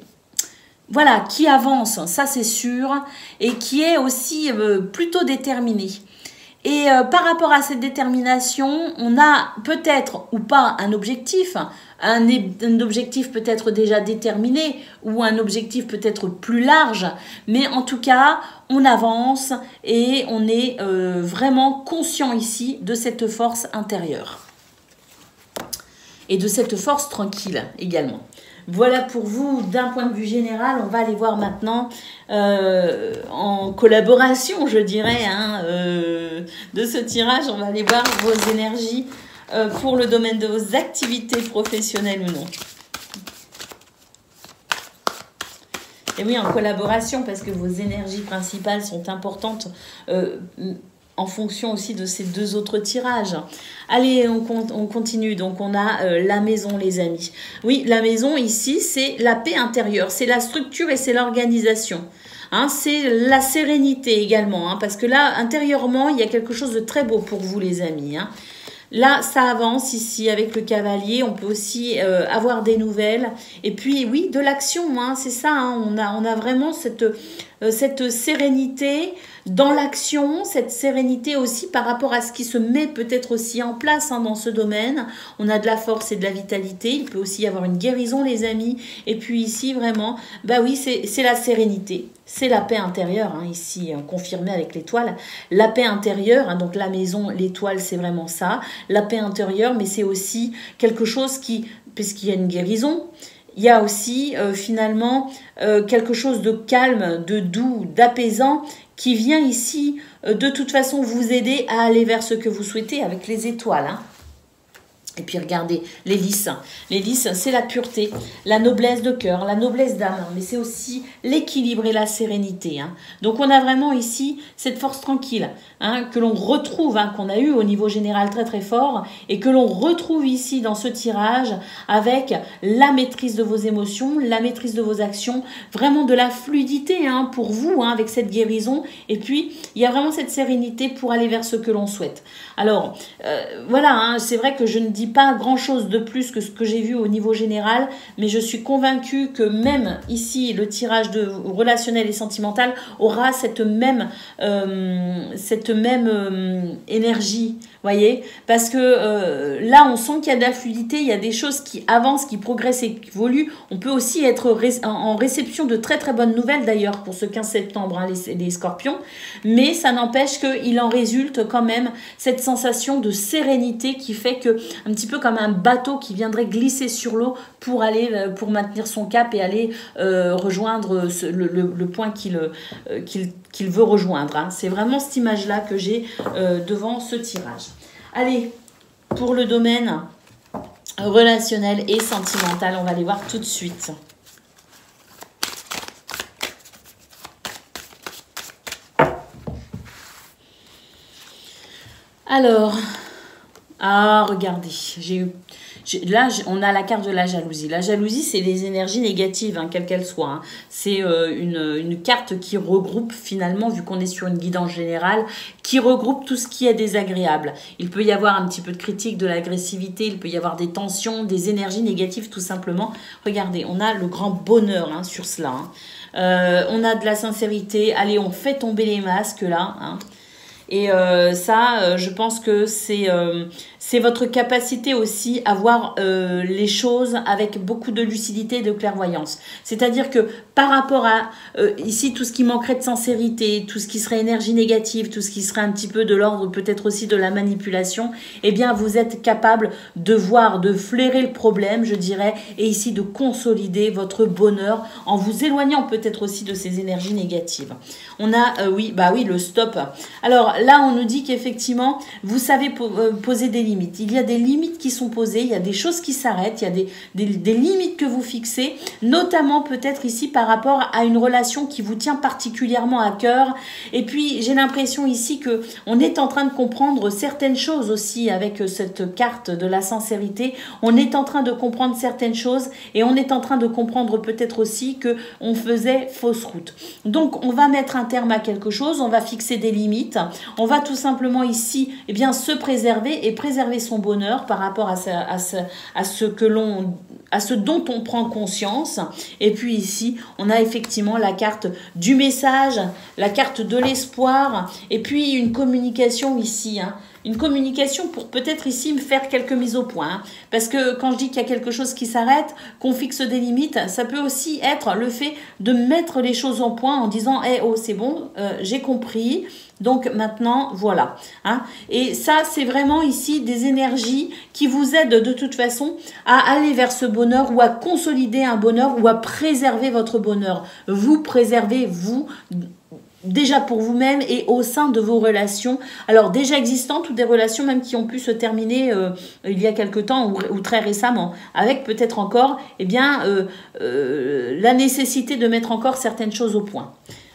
voilà, qui avance, ça c'est sûr, et qui est aussi plutôt déterminé. Et par rapport à cette détermination, on a peut-être ou pas un objectif peut-être déjà déterminé ou un objectif peut-être plus large, mais en tout cas, on avance et on est vraiment conscient ici de cette force intérieure et de cette force tranquille également. Voilà pour vous d'un point de vue général. On va aller voir maintenant en collaboration, je dirais, hein, de ce tirage. On va aller voir vos énergies pour le domaine de vos activités professionnelles ou non. Et oui, en collaboration parce que vos énergies principales sont importantes en fonction aussi de ces deux autres tirages. Allez, on continue. Donc, on a la maison, les amis. Oui, la maison, ici, c'est la paix intérieure. C'est la structure et c'est l'organisation. Hein, c'est la sérénité également. Hein, parce que là, intérieurement, il y a quelque chose de très beau pour vous, les amis. Hein. Là, ça avance ici avec le cavalier. On peut aussi avoir des nouvelles. Et puis, oui, de l'action. Hein, c'est ça. Hein, on a vraiment cette sérénité dans l'action, cette sérénité aussi par rapport à ce qui se met peut-être aussi en place hein, dans ce domaine. On a de la force et de la vitalité. Il peut aussi y avoir une guérison, les amis. Et puis ici, vraiment, bah oui, c'est la sérénité. C'est la paix intérieure, hein, ici, confirmé avec l'étoile. La paix intérieure, hein, donc la maison, l'étoile, c'est vraiment ça. La paix intérieure, mais c'est aussi quelque chose qui, puisqu'il y a une guérison, il y a aussi finalement quelque chose de calme, de doux, d'apaisant qui vient ici de toute façon vous aider à aller vers ce que vous souhaitez avec les étoiles. Hein. Et puis regardez, les lys. Les lys, c'est la pureté, la noblesse de cœur, la noblesse d'âme, mais c'est aussi l'équilibre et la sérénité. Hein. Donc on a vraiment ici cette force tranquille hein, que l'on retrouve, hein, qu'on a eu au niveau général très très fort, et que l'on retrouve ici dans ce tirage avec la maîtrise de vos émotions, la maîtrise de vos actions, vraiment de la fluidité hein, pour vous hein, avec cette guérison. Et puis il y a vraiment cette sérénité pour aller vers ce que l'on souhaite. Alors voilà, hein, c'est vrai que je ne dis dit pas grand-chose de plus que ce que j'ai vu au niveau général, mais je suis convaincue que même ici, le tirage de relationnel et sentimental aura cette même énergie, voyez, parce que là, on sent qu'il y a de la fluidité, il y a des choses qui avancent, qui progressent et qui évoluent. On peut aussi être en réception de très très bonnes nouvelles d'ailleurs pour ce 15 septembre, hein, les scorpions, mais ça n'empêche qu'il en résulte quand même cette sensation de sérénité qui fait que, un petit peu comme un bateau qui viendrait glisser sur l'eau pour maintenir son cap et aller rejoindre le point qu'il veut rejoindre, hein. C'est vraiment cette image-là que j'ai devant ce tirage. Allez, pour le domaine relationnel et sentimental, on va les voir tout de suite. Alors, regardez, là, on a la carte de la jalousie. La jalousie, c'est les énergies négatives, hein, quelles qu'elles soient, hein. C'est une carte qui regroupe finalement, vu qu'on est sur une guidance générale, qui regroupe tout ce qui est désagréable. Il peut y avoir un petit peu de critique, de l'agressivité, il peut y avoir des tensions, des énergies négatives tout simplement. Regardez, on a le grand bonheur, hein, sur cela, hein. On a de la sincérité. Allez, on fait tomber les masques là, hein. Et ça, je pense que c'est votre capacité aussi à voir les choses avec beaucoup de lucidité et de clairvoyance. C'est-à-dire que par rapport à ici, tout ce qui manquerait de sincérité, tout ce qui serait énergie négative, tout ce qui serait un petit peu de l'ordre peut-être aussi de la manipulation, eh bien, vous êtes capable de voir, de flairer le problème, je dirais, et ici de consolider votre bonheur en vous éloignant peut-être aussi de ces énergies négatives. On a, oui, le stop. Alors, là, on nous dit qu'effectivement, vous savez poser des limites. Il y a des limites qui sont posées, il y a des choses qui s'arrêtent, il y a des limites que vous fixez, notamment peut-être ici par rapport à une relation qui vous tient particulièrement à cœur. Et puis, j'ai l'impression ici que on est en train de comprendre certaines choses aussi avec cette carte de la sincérité. On est en train de comprendre certaines choses et on est en train de comprendre peut-être aussi que on faisait fausse route. Donc, on va mettre un terme à quelque chose, on va fixer des limites, on va tout simplement ici se préserver et préserver son bonheur par rapport à ce dont on prend conscience. Et puis ici, on a effectivement la carte du message, la carte de l'espoir, et puis une communication ici, hein. Une communication pour peut-être ici me faire quelques mises au point, hein. Parce que quand je dis qu'il y a quelque chose qui s'arrête, qu'on fixe des limites, ça peut aussi être le fait de mettre les choses en point en disant hey, « oh, c'est bon, j'ai compris ». Donc maintenant, voilà, hein. Et ça, c'est vraiment ici des énergies qui vous aident de toute façon à aller vers ce bonheur ou à consolider un bonheur ou à préserver votre bonheur. Vous préservez, vous, déjà pour vous-même et au sein de vos relations, alors déjà existantes ou des relations même qui ont pu se terminer il y a quelque temps ou très récemment, avec peut-être encore la nécessité de mettre encore certaines choses au point.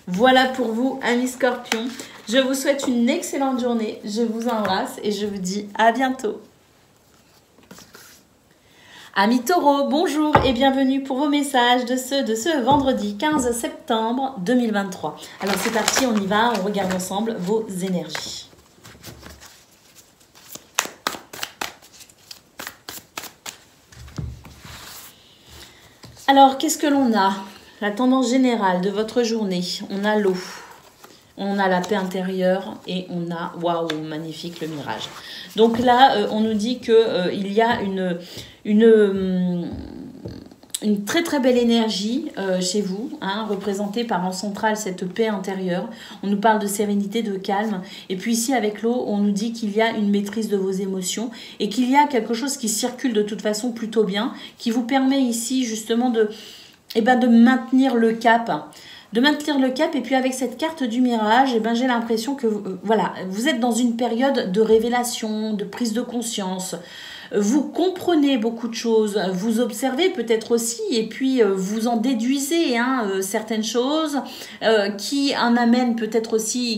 Voilà pour vous, amis Scorpions. Je vous souhaite une excellente journée, je vous embrasse et je vous dis à bientôt. Amis Taureaux, bonjour et bienvenue pour vos messages de ce vendredi 15 septembre 2023. Alors c'est parti, on y va, on regarde ensemble vos énergies. Alors, qu'est-ce que l'on a? La tendance générale de votre journée, on a l'eau. On a la paix intérieure et on a, waouh, magnifique, le mirage. Donc là, on nous dit qu'il y a une très très belle énergie chez vous, hein, représentée par en centrale cette paix intérieure. On nous parle de sérénité, de calme. Et puis ici, avec l'eau, on nous dit qu'il y a une maîtrise de vos émotions et qu'il y a quelque chose qui circule de toute façon plutôt bien, qui vous permet ici justement de maintenir le cap. De maintenir le cap, et puis avec cette carte du mirage, j'ai l'impression que vous êtes dans une période de révélation, de prise de conscience. Vous comprenez beaucoup de choses, vous observez peut-être aussi, et puis vous en déduisez certaines choses qui amènent peut-être aussi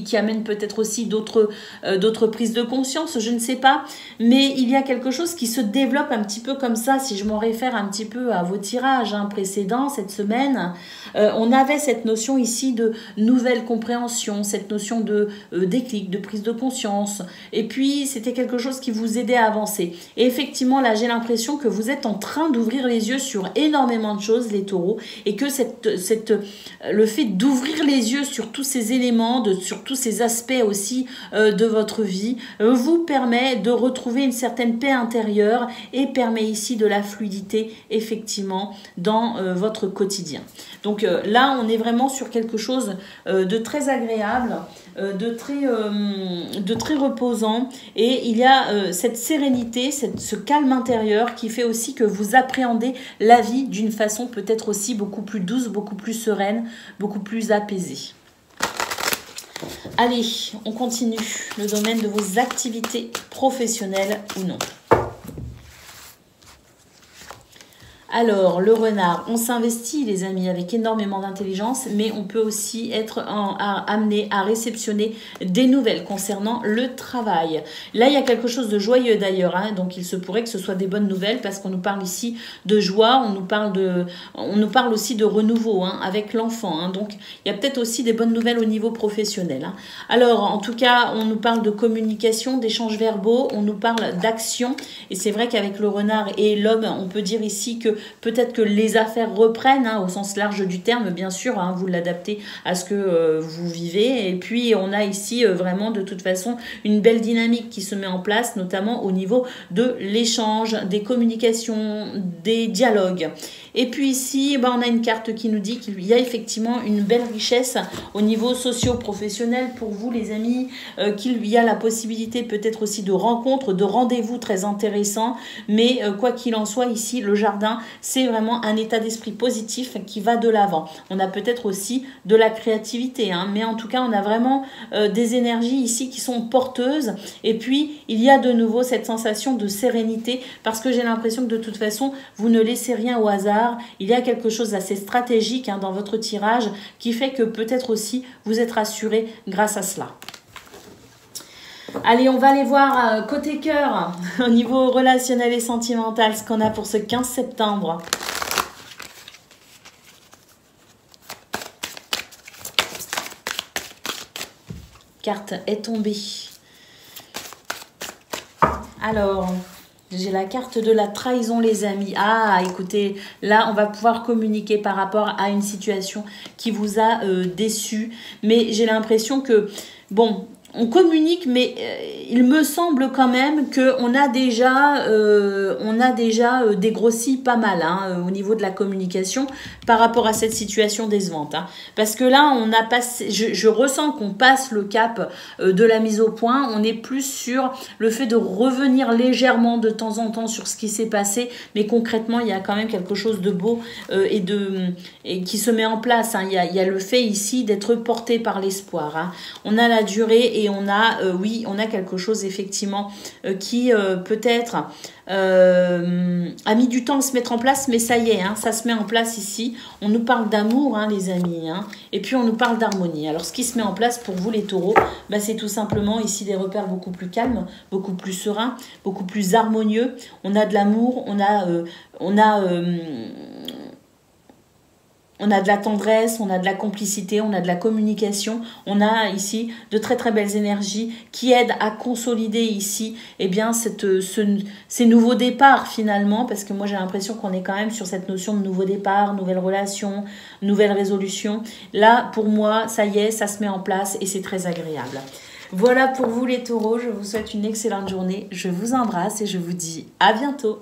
d'autres prises de conscience, je ne sais pas, mais il y a quelque chose qui se développe un petit peu comme ça, si je m'en réfère un petit peu à vos tirages précédents cette semaine. On avait cette notion ici de nouvelle compréhension, cette notion de déclic, de prise de conscience, et puis c'était quelque chose qui vous aidait à avancer. Et effectivement, là, j'ai l'impression que vous êtes en train d'ouvrir les yeux sur énormément de choses, les taureaux, et que le fait d'ouvrir les yeux sur tous ces éléments, sur tous ces aspects aussi de votre vie, vous permet de retrouver une certaine paix intérieure et permet ici de la fluidité, effectivement, dans votre quotidien. Donc là, on est vraiment sur quelque chose de très agréable, de très reposant, et il y a cette sérénité, ce calme intérieur qui fait aussi que vous appréhendez la vie d'une façon peut-être aussi beaucoup plus douce, beaucoup plus sereine, beaucoup plus apaisée. Allez, on continue le domaine de vos activités professionnelles ou non. Alors, le renard, on s'investit les amis avec énormément d'intelligence, mais on peut aussi être amené à réceptionner des nouvelles concernant le travail. Là, il y a quelque chose de joyeux d'ailleurs, hein, donc il se pourrait que ce soit des bonnes nouvelles parce qu'on nous parle ici de joie, on nous parle aussi de renouveau hein, avec l'enfant. Hein, donc, il y a peut-être aussi des bonnes nouvelles au niveau professionnel. Hein. Alors, en tout cas, on nous parle de communication, d'échanges verbaux, on nous parle d'action, et c'est vrai qu'avec le renard et l'homme, on peut dire ici que peut-être que les affaires reprennent, hein, au sens large du terme, bien sûr, hein, vous l'adaptez à ce que vous vivez. Et puis, on a ici vraiment, de toute façon, une belle dynamique qui se met en place, notamment au niveau de l'échange, des communications, des dialogues. Et puis ici, on a une carte qui nous dit qu'il y a effectivement une belle richesse au niveau socio-professionnel pour vous, les amis, qu'il y a la possibilité peut-être aussi de rencontres, de rendez-vous très intéressants. Mais quoi qu'il en soit, ici, le jardin, c'est vraiment un état d'esprit positif qui va de l'avant. On a peut-être aussi de la créativité, hein, mais en tout cas, on a vraiment des énergies ici qui sont porteuses. Et puis, il y a de nouveau cette sensation de sérénité parce que j'ai l'impression que de toute façon, vous ne laissez rien au hasard. Il y a quelque chose d'assez stratégique hein, dans votre tirage qui fait que peut-être aussi vous êtes rassuré grâce à cela. Allez, on va aller voir côté cœur, au niveau relationnel et sentimental, ce qu'on a pour ce 15 septembre. Carte est tombée. Alors, j'ai la carte de la trahison, les amis. Ah, écoutez, là, on va pouvoir communiquer par rapport à une situation qui vous a déçu. Mais j'ai l'impression que, bon, on communique, mais il me semble quand même qu'on a déjà dégrossi pas mal hein, au niveau de la communication par rapport à cette situation décevante. Hein. Parce que là, on a passé, je ressens qu'on passe le cap de la mise au point. On est plus sur le fait de revenir légèrement de temps en temps sur ce qui s'est passé, mais concrètement, il y a quand même quelque chose de beau et qui se met en place. Hein. Il y a le fait ici d'être porté par l'espoir. Hein. On a la durée et on a, oui, on a quelque chose effectivement qui peut-être a mis du temps à se mettre en place, mais ça y est, hein, ça se met en place ici. On nous parle d'amour, hein, les amis, hein, et puis on nous parle d'harmonie. Alors, ce qui se met en place pour vous, les taureaux, bah, c'est tout simplement ici des repères beaucoup plus calmes, beaucoup plus sereins, beaucoup plus harmonieux. On a de l'amour, on a de la tendresse, on a de la complicité, on a de la communication. On a ici de très très belles énergies qui aident à consolider ici eh bien, ces nouveaux départs finalement. Parce que moi j'ai l'impression qu'on est quand même sur cette notion de nouveau départ, nouvelle relation, nouvelle résolution. Là pour moi ça y est, ça se met en place et c'est très agréable. Voilà pour vous les taureaux, je vous souhaite une excellente journée. Je vous embrasse et je vous dis à bientôt.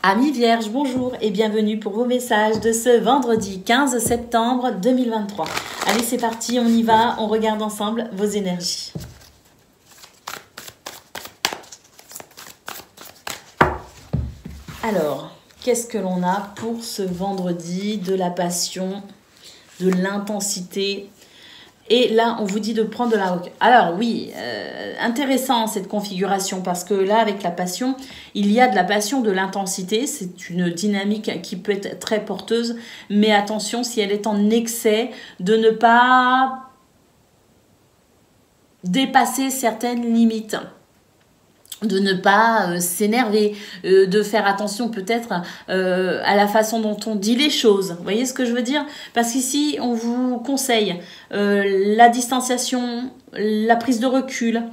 Amis Vierges, bonjour et bienvenue pour vos messages de ce vendredi 15 septembre 2023. Allez, c'est parti, on y va, on regarde ensemble vos énergies. Alors, qu'est-ce que l'on a pour ce vendredi? De la passion, de l'intensité. Et là, on vous dit de prendre de la hauteur. Alors oui, intéressant cette configuration parce que là, avec la passion, il y a de la passion, de l'intensité. C'est une dynamique qui peut être très porteuse. Mais attention, si elle est en excès, de ne pas dépasser certaines limites. De ne pas s'énerver, de faire attention peut-être à la façon dont on dit les choses. Vous voyez ce que je veux dire? Parce qu'ici, on vous conseille la distanciation, la prise de recul,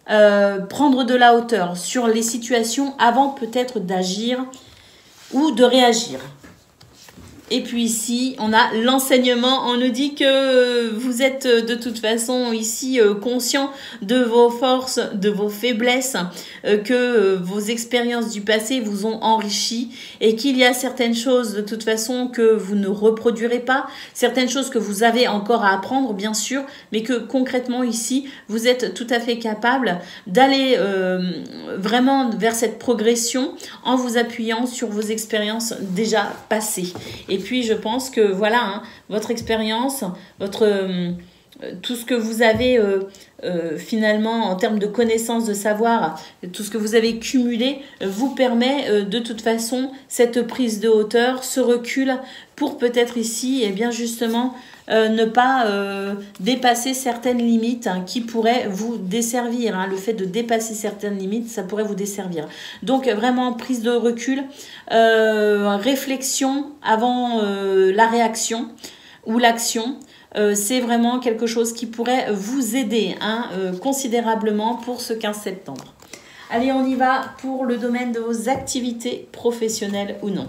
prendre de la hauteur sur les situations avant peut-être d'agir ou de réagir. Et puis ici, on a l'enseignement. On nous dit que vous êtes de toute façon ici conscient de vos forces, de vos faiblesses, que vos expériences du passé vous ont enrichi et qu'il y a certaines choses de toute façon que vous ne reproduirez pas, certaines choses que vous avez encore à apprendre bien sûr, mais que concrètement ici, vous êtes tout à fait capable d'aller vraiment vers cette progression en vous appuyant sur vos expériences déjà passées. Et puis, je pense que voilà, hein, votre expérience, tout ce que vous avez finalement en termes de connaissances, de savoir, tout ce que vous avez cumulé vous permet de toute façon cette prise de hauteur, ce recul pour peut-être ici, et bien justement, ne pas dépasser certaines limites hein, qui pourraient vous desservir. Hein. Le fait de dépasser certaines limites, ça pourrait vous desservir. Donc vraiment prise de recul, réflexion avant la réaction ou l'action. C'est vraiment quelque chose qui pourrait vous aider hein, considérablement pour ce 15 septembre. Allez, on y va pour le domaine de vos activités professionnelles ou non.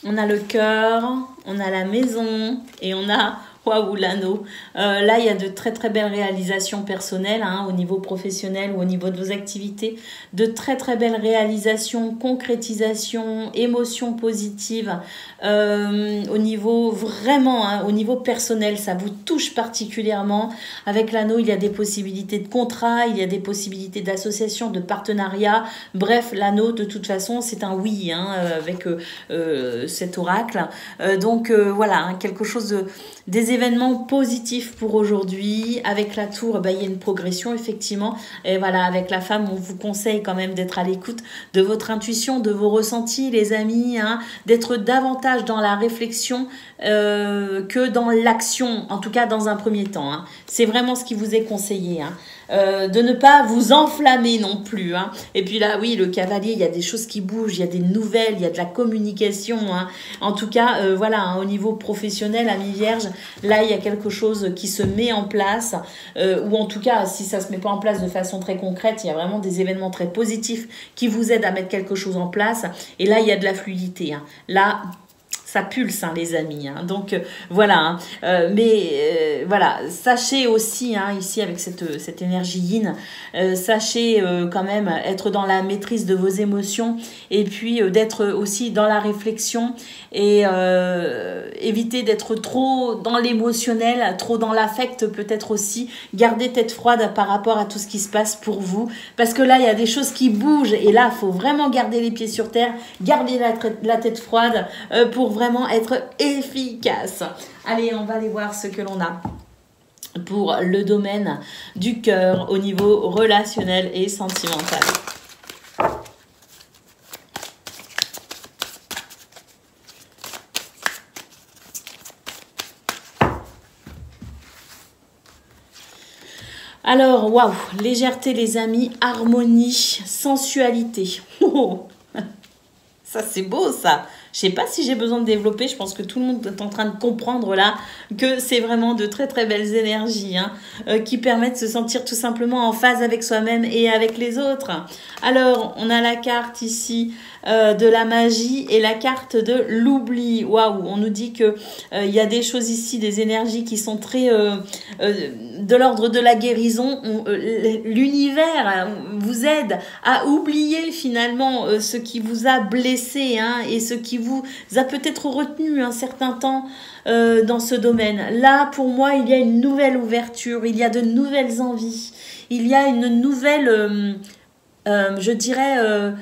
On a le cœur, on a la maison et on a, waouh, l'anneau. Là, il y a de très très belles réalisations personnelles hein, au niveau professionnel ou au niveau de vos activités. De très très belles réalisations, concrétisations, émotions positives. Au niveau vraiment, hein, au niveau personnel, ça vous touche particulièrement. Avec l'anneau, il y a des possibilités de contrat, il y a des possibilités d'association, de partenariat. Bref, l'anneau, de toute façon, c'est un oui hein, avec cet oracle. Donc voilà, hein, quelque chose de... Des événements positifs pour aujourd'hui. Avec la tour, bah, il y a une progression, effectivement. Et voilà, avec la femme, on vous conseille quand même d'être à l'écoute de votre intuition, de vos ressentis, les amis, hein, d'être davantage dans la réflexion que dans l'action, en tout cas dans un premier temps. Hein. C'est vraiment ce qui vous est conseillé. Hein. De ne pas vous enflammer non plus. Hein. Et puis là, oui, le cavalier, il y a des choses qui bougent, il y a des nouvelles, il y a de la communication. Hein. En tout cas, voilà, hein, au niveau professionnel, ami vierge, là, il y a quelque chose qui se met en place. Ou en tout cas, si ça ne se met pas en place de façon très concrète, il y a vraiment des événements très positifs qui vous aident à mettre quelque chose en place. Et là, il y a de la fluidité. Hein. Là... Ça pulse, hein, les amis. Hein. Donc, voilà. Hein. Voilà, sachez aussi, hein, ici, avec cette énergie yin, sachez quand même être dans la maîtrise de vos émotions et puis d'être aussi dans la réflexion et éviter d'être trop dans l'émotionnel, trop dans l'affect peut-être aussi. Gardez tête froide par rapport à tout ce qui se passe pour vous. Parce que là, il y a des choses qui bougent et là, il faut vraiment garder les pieds sur terre, garder la tête froide pour vraiment être efficace. Allez, on va aller voir ce que l'on a pour le domaine du cœur au niveau relationnel et sentimental. Alors, waouh, légèreté les amis, harmonie, sensualité. Oh, ça c'est beau ça. Je sais pas si j'ai besoin de développer, je pense que tout le monde est en train de comprendre là que c'est vraiment de très très belles énergies hein, qui permettent de se sentir tout simplement en phase avec soi-même et avec les autres. Alors, on a la carte ici de la magie et la carte de l'oubli. Waouh, on nous dit que il y a des choses ici, des énergies qui sont très de l'ordre de la guérison. L'univers vous aide à oublier finalement ce qui vous a blessé hein, et ce qui vous a peut-être retenu un certain temps dans ce domaine. Là, pour moi, il y a une nouvelle ouverture, il y a de nouvelles envies, il y a une nouvelle, je dirais,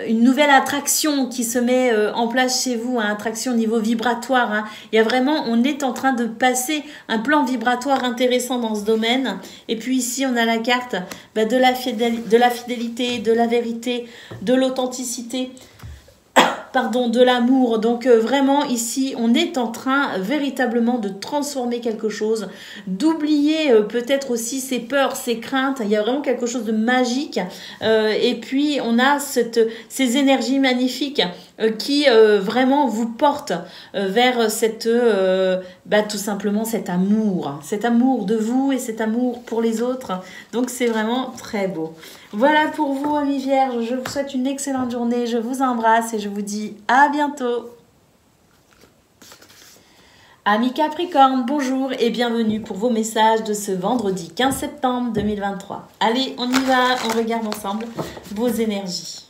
une nouvelle attraction qui se met en place chez vous, hein, attraction au niveau vibratoire. Hein. Il y a vraiment, on est en train de passer un plan vibratoire intéressant dans ce domaine. Et puis ici, on a la carte de la fidélité, de la vérité, de l'authenticité. pardon, de l'amour. Donc vraiment ici, on est en train véritablement de transformer quelque chose, d'oublier peut-être aussi ses peurs, ses craintes. Il y a vraiment quelque chose de magique. Et puis on a ces énergies magnifiques qui vraiment vous portent vers cette, tout simplement cet amour de vous et cet amour pour les autres. Donc c'est vraiment très beau. Voilà pour vous, amis vierges. Je vous souhaite une excellente journée. Je vous embrasse et je vous dis à bientôt. Amis Capricorne, bonjour et bienvenue pour vos messages de ce vendredi 15 septembre 2023. Allez, on y va, on regarde ensemble vos énergies.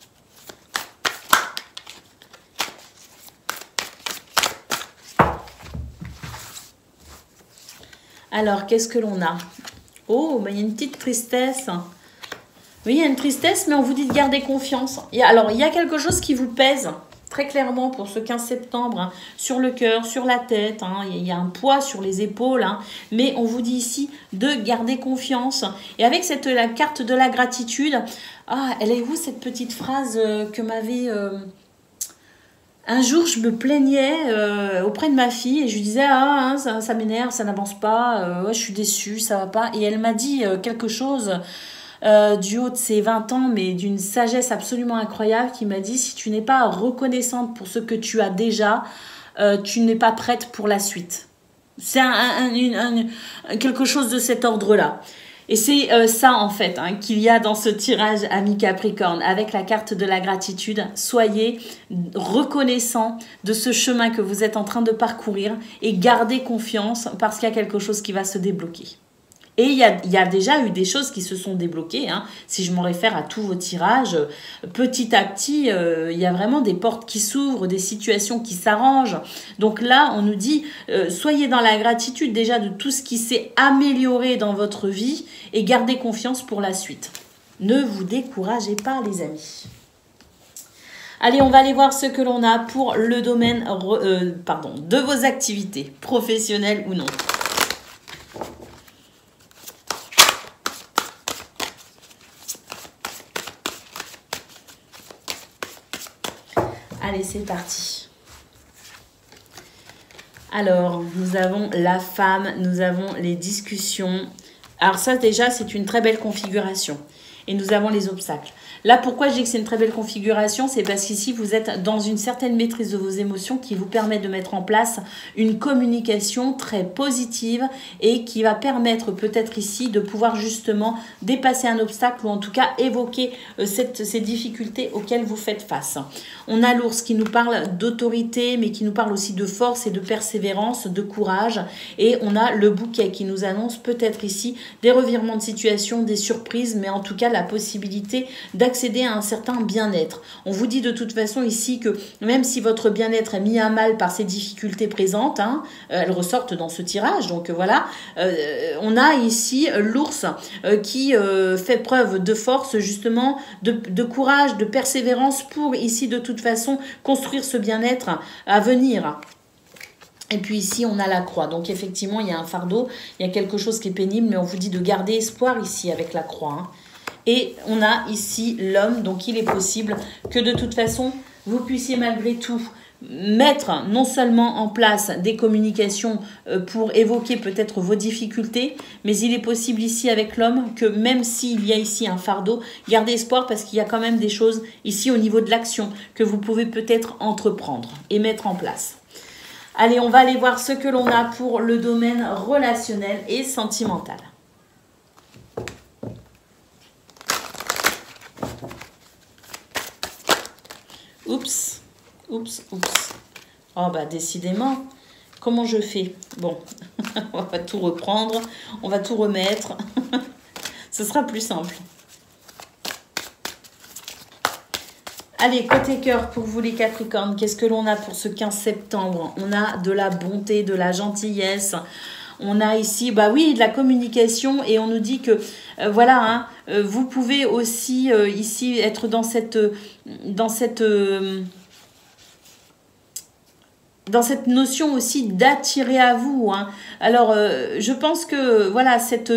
Alors, qu'est-ce que l'on a? Oh, il y a une petite tristesse. Oui, il y a une tristesse, mais on vous dit de garder confiance. Alors, il y a quelque chose qui vous pèse, très clairement, pour ce 15 septembre, hein, sur le cœur, sur la tête. Hein, il y a un poids sur les épaules. Hein, mais on vous dit ici de garder confiance. Et avec la carte de la gratitude, elle est où cette petite phrase que m'avait... Un jour, je me plaignais auprès de ma fille et je lui disais ça m'énerve, ça n'avance pas, je suis déçue, ça va pas. Et elle m'a dit quelque chose du haut de ses 20 ans, mais d'une sagesse absolument incroyable, qui m'a dit: si tu n'es pas reconnaissante pour ce que tu as déjà, tu n'es pas prête pour la suite. C'est quelque chose de cet ordre-là. Et c'est ça, en fait, qu'il y a dans ce tirage, amis Capricorne, avec la carte de la gratitude. Soyez reconnaissants de ce chemin que vous êtes en train de parcourir et gardez confiance parce qu'il y a quelque chose qui va se débloquer. Et il y a déjà eu des choses qui se sont débloquées. Hein. Si je m'en réfère à tous vos tirages, petit à petit, il y a vraiment des portes qui s'ouvrent, des situations qui s'arrangent. Donc là, on nous dit, soyez dans la gratitude déjà de tout ce qui s'est amélioré dans votre vie et gardez confiance pour la suite. Ne vous découragez pas, les amis. Allez, on va aller voir ce que l'on a pour le domaine de vos activités, professionnelles ou non. Allez, c'est parti. Alors, nous avons la femme, nous avons les discussions. Alors ça, déjà, c'est une très belle configuration. Et nous avons les obstacles. Là, pourquoi je dis que c'est une très belle configuration? C'est parce qu'ici, vous êtes dans une certaine maîtrise de vos émotions qui vous permet de mettre en place une communication très positive et qui va permettre peut-être ici de pouvoir justement dépasser un obstacle ou en tout cas évoquer ces difficultés auxquelles vous faites face. On a l'ours qui nous parle d'autorité, mais qui nous parle aussi de force et de persévérance, de courage. Et on a le bouquet qui nous annonce peut-être ici des revirements de situation, des surprises, mais en tout cas la possibilité d'accéder à un certain bien-être. On vous dit de toute façon ici que même si votre bien-être est mis à mal par ces difficultés présentes, elles ressortent dans ce tirage. Donc voilà, on a ici l'ours qui fait preuve de force, justement, de courage, de persévérance pour ici de toute façon construire ce bien-être à venir. Et puis ici, on a la croix. Donc effectivement, il y a un fardeau, il y a quelque chose qui est pénible, mais on vous dit de garder espoir ici avec la croix. Et on a ici l'homme, donc il est possible que de toute façon, vous puissiez malgré tout mettre non seulement en place des communications pour évoquer peut-être vos difficultés, mais il est possible ici avec l'homme que même s'il y a ici un fardeau, gardez espoir parce qu'il y a quand même des choses ici au niveau de l'action que vous pouvez peut-être entreprendre et mettre en place. Allez, on va aller voir ce que l'on a pour le domaine relationnel et sentimental. Oups, oups, oups. Oh bah décidément, comment je fais? Bon, on va tout reprendre, on va tout remettre. Ce sera plus simple. Allez, côté cœur pour vous les Capricornes, qu'est-ce que l'on a pour ce 15 septembre? On a de la bonté, de la gentillesse. On a ici, bah oui, de la communication et on nous dit que, voilà, vous pouvez aussi ici être dans cette dans cette notion aussi d'attirer à vous. Hein. Alors, je pense que voilà, cette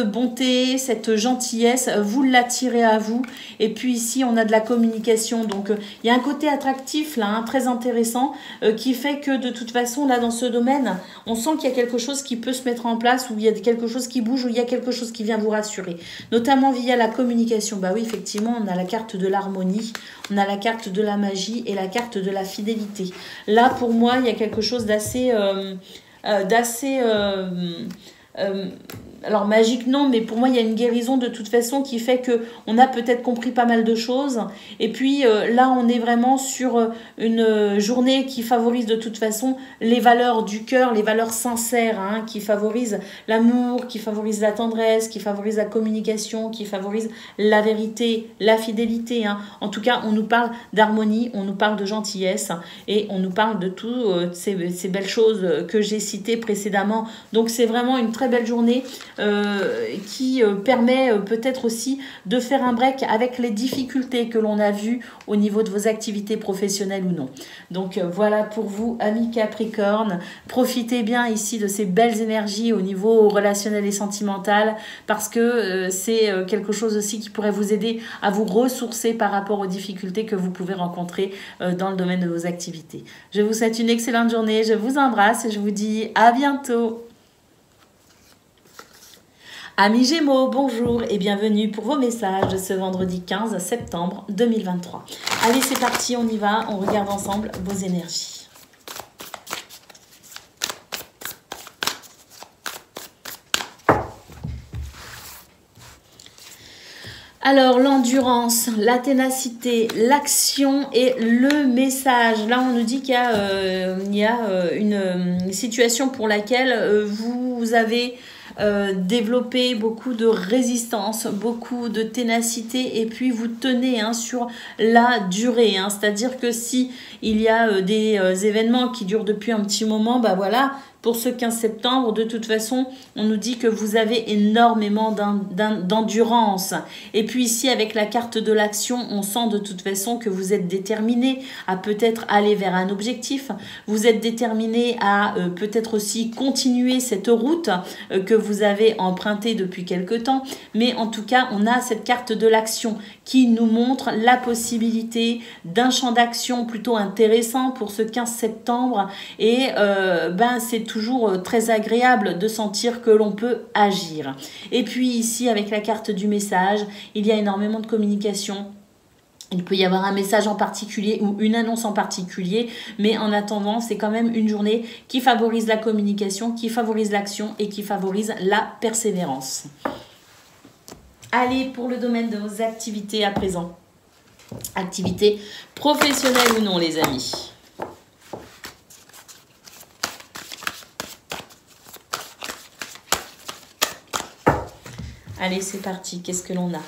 bonté, cette gentillesse, vous l'attirez à vous. Et puis ici, on a de la communication. Donc, il y a un côté attractif là, hein, très intéressant, qui fait que de toute façon, là, dans ce domaine, on sent qu'il y a quelque chose qui peut se mettre en place, où il y a quelque chose qui bouge, où il y a quelque chose qui vient vous rassurer. Notamment via la communication. Bah oui, effectivement, on a la carte de l'harmonie, on a la carte de la magie et la carte de la fidélité. Là, pour moi, il y a quelque chose d'assez... alors magique non, mais pour moi il y a une guérison de toute façon qui fait que on a peut-être compris pas mal de choses. Et puis là on est vraiment sur une journée qui favorise de toute façon les valeurs du cœur, les valeurs sincères, hein, qui favorisent l'amour, qui favorisent la tendresse, qui favorisent la communication, qui favorisent la vérité, la fidélité. Hein. En tout cas on nous parle d'harmonie, on nous parle de gentillesse et on nous parle de toutes ces belles choses que j'ai citées précédemment. Donc c'est vraiment une très belle journée. Qui permet peut-être aussi de faire un break avec les difficultés que l'on a vues au niveau de vos activités professionnelles ou non. Donc voilà pour vous, amis Capricorne. Profitez bien ici de ces belles énergies au niveau relationnel et sentimental parce que c'est quelque chose aussi qui pourrait vous aider à vous ressourcer par rapport aux difficultés que vous pouvez rencontrer dans le domaine de vos activités. Je vous souhaite une excellente journée, je vous embrasse et je vous dis à bientôt. Amis Gémeaux, bonjour et bienvenue pour vos messages de ce vendredi 15 septembre 2023. Allez, c'est parti, on y va, on regarde ensemble vos énergies. Alors, l'endurance, la ténacité, l'action et le message. Là, on nous dit qu'il y a une situation pour laquelle vous avez développer beaucoup de résistance, beaucoup de ténacité et puis vous tenez sur la durée. C'est-à-dire que si il y a des événements qui durent depuis un petit moment, bah voilà, pour ce 15 septembre, de toute façon, on nous dit que vous avez énormément d'endurance. Et puis ici, avec la carte de l'action, on sent de toute façon que vous êtes déterminé à peut-être aller vers un objectif. Vous êtes déterminé à peut-être aussi continuer cette route que vous avez empruntée depuis quelque temps. Mais en tout cas, on a cette carte de l'action qui nous montre la possibilité d'un champ d'action plutôt intéressant pour ce 15 septembre. Et c'est toujours très agréable de sentir que l'on peut agir. Et puis ici, avec la carte du message, il y a énormément de communication. Il peut y avoir un message en particulier ou une annonce en particulier, mais en attendant, c'est quand même une journée qui favorise la communication, qui favorise l'action et qui favorise la persévérance. Allez, pour le domaine de vos activités à présent. Activités professionnelles ou non, les amis. Allez, c'est parti. Qu'est-ce que l'on a?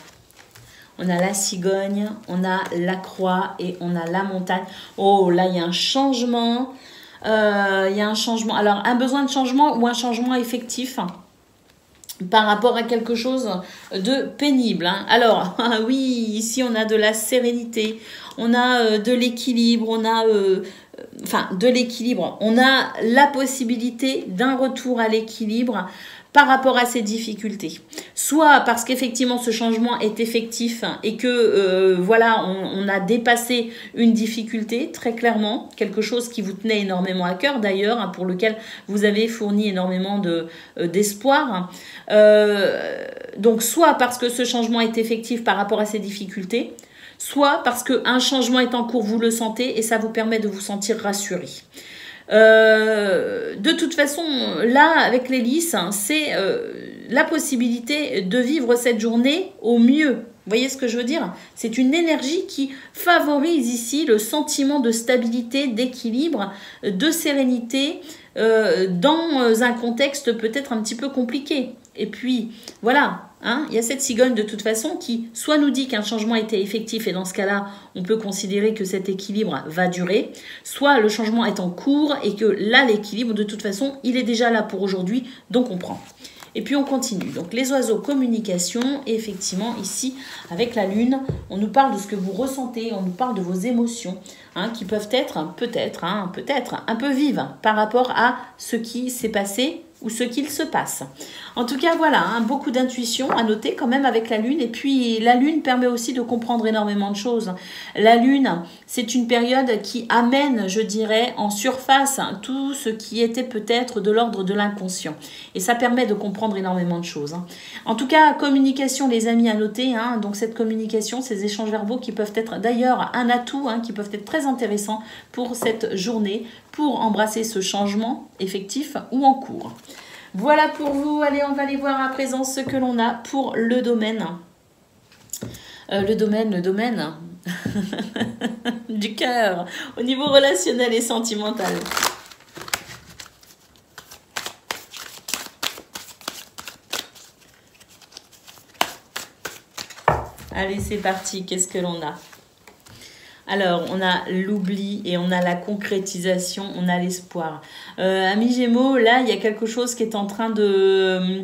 On a la cigogne, on a la croix et on a la montagne. Oh, là, il y a un changement. Il y a un changement. Alors, un besoin de changement ou un changement effectif par rapport à quelque chose de pénible. Alors, oui, ici, on a de la sérénité. On a de l'équilibre. On a... de l'équilibre. On a la possibilité d'un retour à l'équilibre par rapport à ces difficultés. Soit parce qu'effectivement ce changement est effectif et que on a dépassé une difficulté très clairement, quelque chose qui vous tenait énormément à cœur d'ailleurs, pour lequel vous avez fourni énormément d'espoir. Donc soit parce que ce changement est effectif par rapport à ces difficultés, soit parce qu'un changement est en cours, vous le sentez et ça vous permet de vous sentir rassuré. De toute façon, là, avec l'hélice, c'est la possibilité de vivre cette journée au mieux. Vous voyez ce que je veux dire? C'est une énergie qui favorise ici le sentiment de stabilité, d'équilibre, de sérénité dans un contexte peut-être un petit peu compliqué. Et puis, voilà, il y a cette cigogne de toute façon qui soit nous dit qu'un changement était effectif et dans ce cas-là, on peut considérer que cet équilibre va durer, soit le changement est en cours et que là, l'équilibre, de toute façon, il est déjà là pour aujourd'hui, donc on prend. Et puis on continue. Donc les oiseaux, communication. Et effectivement, ici, avec la lune, on nous parle de ce que vous ressentez, on nous parle de vos émotions, hein, qui peuvent être peut-être un peu vives par rapport à ce qui s'est passé ou ce qu'il se passe. En tout cas, voilà, hein, beaucoup d'intuition à noter quand même avec la Lune. Et puis, la Lune permet aussi de comprendre énormément de choses. La Lune, c'est une période qui amène, je dirais, en surface tout ce qui était peut-être de l'ordre de l'inconscient. Et ça permet de comprendre énormément de choses. Hein. En tout cas, communication, les amis, à noter. Hein, donc, cette communication, ces échanges verbaux qui peuvent être d'ailleurs un atout, hein, qui peuvent être très intéressants pour cette journée, pour embrasser ce changement effectif ou en cours. Voilà pour vous. Allez, on va aller voir à présent ce que l'on a pour le domaine. Le domaine du cœur au niveau relationnel et sentimental. Allez, c'est parti. Qu'est-ce que l'on a ? Alors, on a l'oubli et on a la concrétisation, on a l'espoir. Amis Gémeaux, là, il y a quelque chose qui est en train de...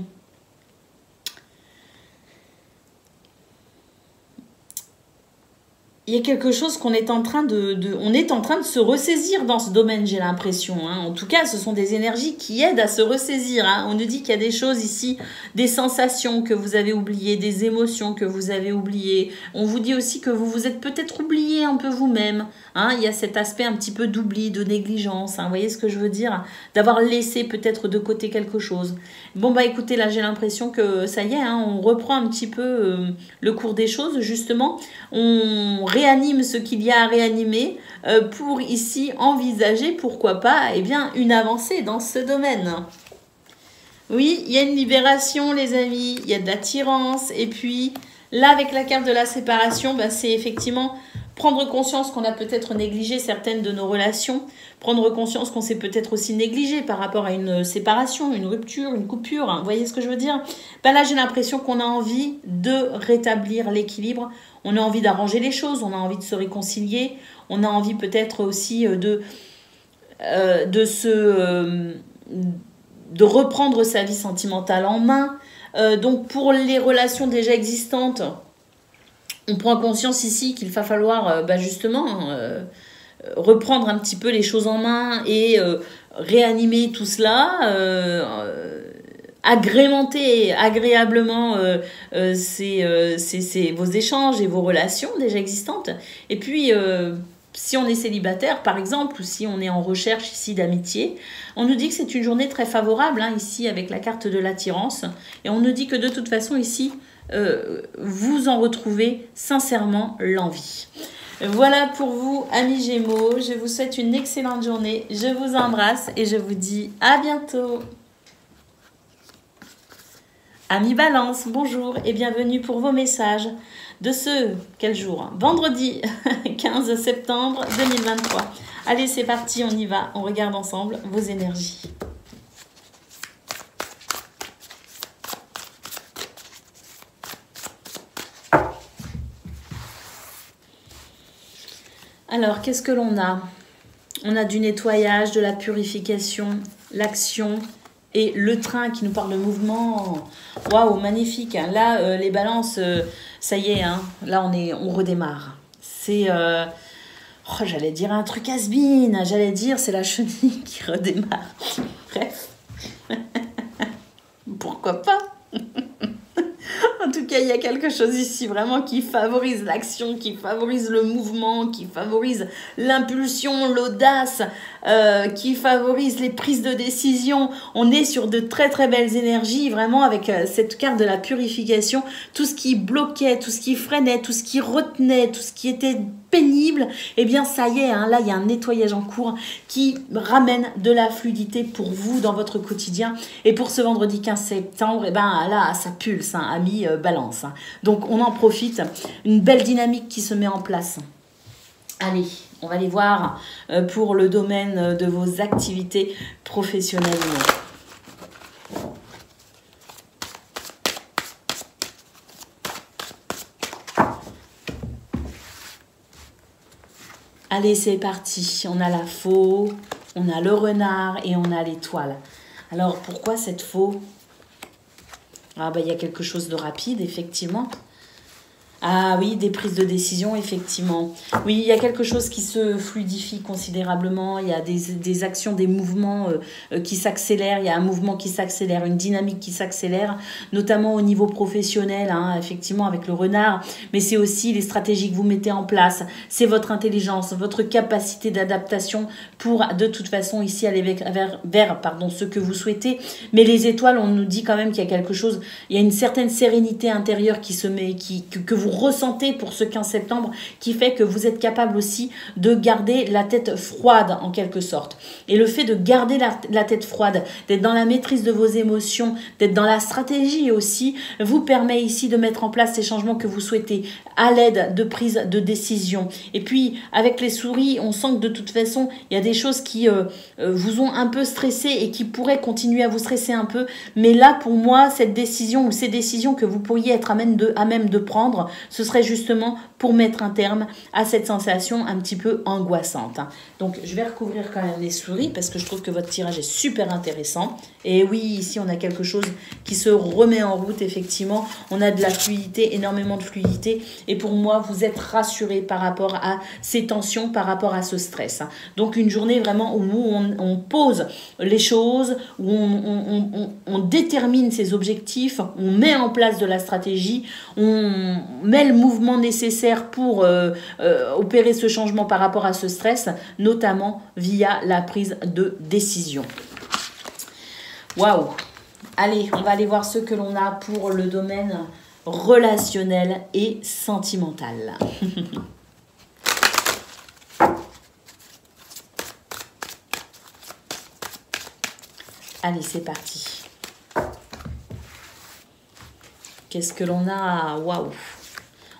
Il y a quelque chose qu'on est en train on est en train de se ressaisir dans ce domaine, j'ai l'impression. Hein. En tout cas, ce sont des énergies qui aident à se ressaisir. Hein. On nous dit qu'il y a des choses ici, des sensations que vous avez oubliées, des émotions que vous avez oubliées. On vous dit aussi que vous vous êtes peut-être oublié un peu vous-même. Hein. Il y a cet aspect un petit peu d'oubli, de négligence. Hein. Vous voyez ce que je veux dire? D'avoir laissé peut-être de côté quelque chose. Bon, bah écoutez, là, j'ai l'impression que ça y est, hein, on reprend un petit peu le cours des choses, justement. On réanime ce qu'il y a à réanimer pour ici envisager, pourquoi pas, eh bien, une avancée dans ce domaine. Oui, il y a une libération, les amis, il y a de l'attirance. Et puis, là, avec la carte de la séparation, bah, c'est effectivement prendre conscience qu'on a peut-être négligé certaines de nos relations, prendre conscience qu'on s'est peut-être aussi négligé par rapport à une séparation, une rupture, une coupure. Hein, vous voyez ce que je veux dire? Ben là, j'ai l'impression qu'on a envie de rétablir l'équilibre, on a envie d'arranger les choses, on a envie de se réconcilier, on a envie peut-être aussi de reprendre sa vie sentimentale en main. Donc, pour les relations déjà existantes, on prend conscience ici qu'il va falloir justement reprendre un petit peu les choses en main et réanimer tout cela, agrémenter agréablement vos échanges et vos relations déjà existantes. Et puis, si on est célibataire, par exemple, ou si on est en recherche ici d'amitié, on nous dit que c'est une journée très favorable, hein, ici, avec la carte de l'attirance. Et on nous dit que de toute façon, ici, vous en retrouvez sincèrement l'envie. Voilà pour vous, amis Gémeaux. Je vous souhaite une excellente journée. Je vous embrasse et je vous dis à bientôt. Amis Balance, bonjour et bienvenue pour vos messages de quel jour? Vendredi 15 septembre 2023. Allez, c'est parti, on y va. On regarde ensemble vos énergies. Alors, qu'est-ce que l'on a? On a du nettoyage, de la purification, l'action et le train qui nous parle de mouvement. Waouh, magnifique. Là, les balances, ça y est, hein, là, on redémarre. C'est, j'allais dire un truc has-been. J'allais dire, c'est la chenille qui redémarre. Bref. Pourquoi pas? En tout cas, il y a quelque chose ici vraiment qui favorise l'action, qui favorise le mouvement, qui favorise l'impulsion, l'audace, qui favorise les prises de décision. On est sur de très très belles énergies, vraiment avec cette carte de la purification. Tout ce qui bloquait, tout ce qui freinait, tout ce qui retenait, tout ce qui était pénible, eh bien ça y est, hein, là il y a un nettoyage en cours qui ramène de la fluidité pour vous dans votre quotidien. Et pour ce vendredi 15 septembre, eh ben là ça pulse, hein, amis Balance. Hein. Donc on en profite, une belle dynamique qui se met en place. Allez, on va aller voir pour le domaine de vos activités professionnelles. Allez, c'est parti. On a la faux, on a le renard et on a l'étoile. Alors, pourquoi cette faux? Ah bah il y a quelque chose de rapide, effectivement. Ah oui, des prises de décision, effectivement. Oui, il y a quelque chose qui se fluidifie considérablement. Il y a des actions, des mouvements qui s'accélèrent. Il y a un mouvement qui s'accélère, une dynamique qui s'accélère, notamment au niveau professionnel, hein, effectivement, avec le renard. Mais c'est aussi les stratégies que vous mettez en place. C'est votre intelligence, votre capacité d'adaptation pour, de toute façon, ici, aller vers ce que vous souhaitez. Mais les étoiles, on nous dit quand même qu'il y a quelque chose, il y a une certaine sérénité intérieure qui se met, que vous ressentez pour ce 15 septembre, qui fait que vous êtes capable aussi de garder la tête froide en quelque sorte. Et le fait de garder la tête froide, d'être dans la maîtrise de vos émotions, d'être dans la stratégie aussi, vous permet ici de mettre en place ces changements que vous souhaitez à l'aide de prise de décision. Et puis avec les souris, on sent que de toute façon, il y a des choses qui vous ont un peu stressé et qui pourraient continuer à vous stresser un peu. Mais là, pour moi, cette décision ou ces décisions que vous pourriez être à même de prendre, ce serait justement pour mettre un terme à cette sensation un petit peu angoissante. Donc, je vais recouvrir quand même les souris parce que je trouve que votre tirage est super intéressant. Et oui, ici, on a quelque chose qui se remet en route, effectivement. On a de la fluidité, énormément de fluidité. Et pour moi, vous êtes rassuré par rapport à ces tensions, par rapport à ce stress. Donc, une journée vraiment où on pose les choses, où on détermine ses objectifs, on met en place de la stratégie, on met le mouvement nécessaire pour opérer ce changement par rapport à ce stress, notamment via la prise de décision. Waouh! Allez, on va aller voir ce que l'on a pour le domaine relationnel et sentimental. Allez, c'est parti. Qu'est-ce que l'on a? Waouh!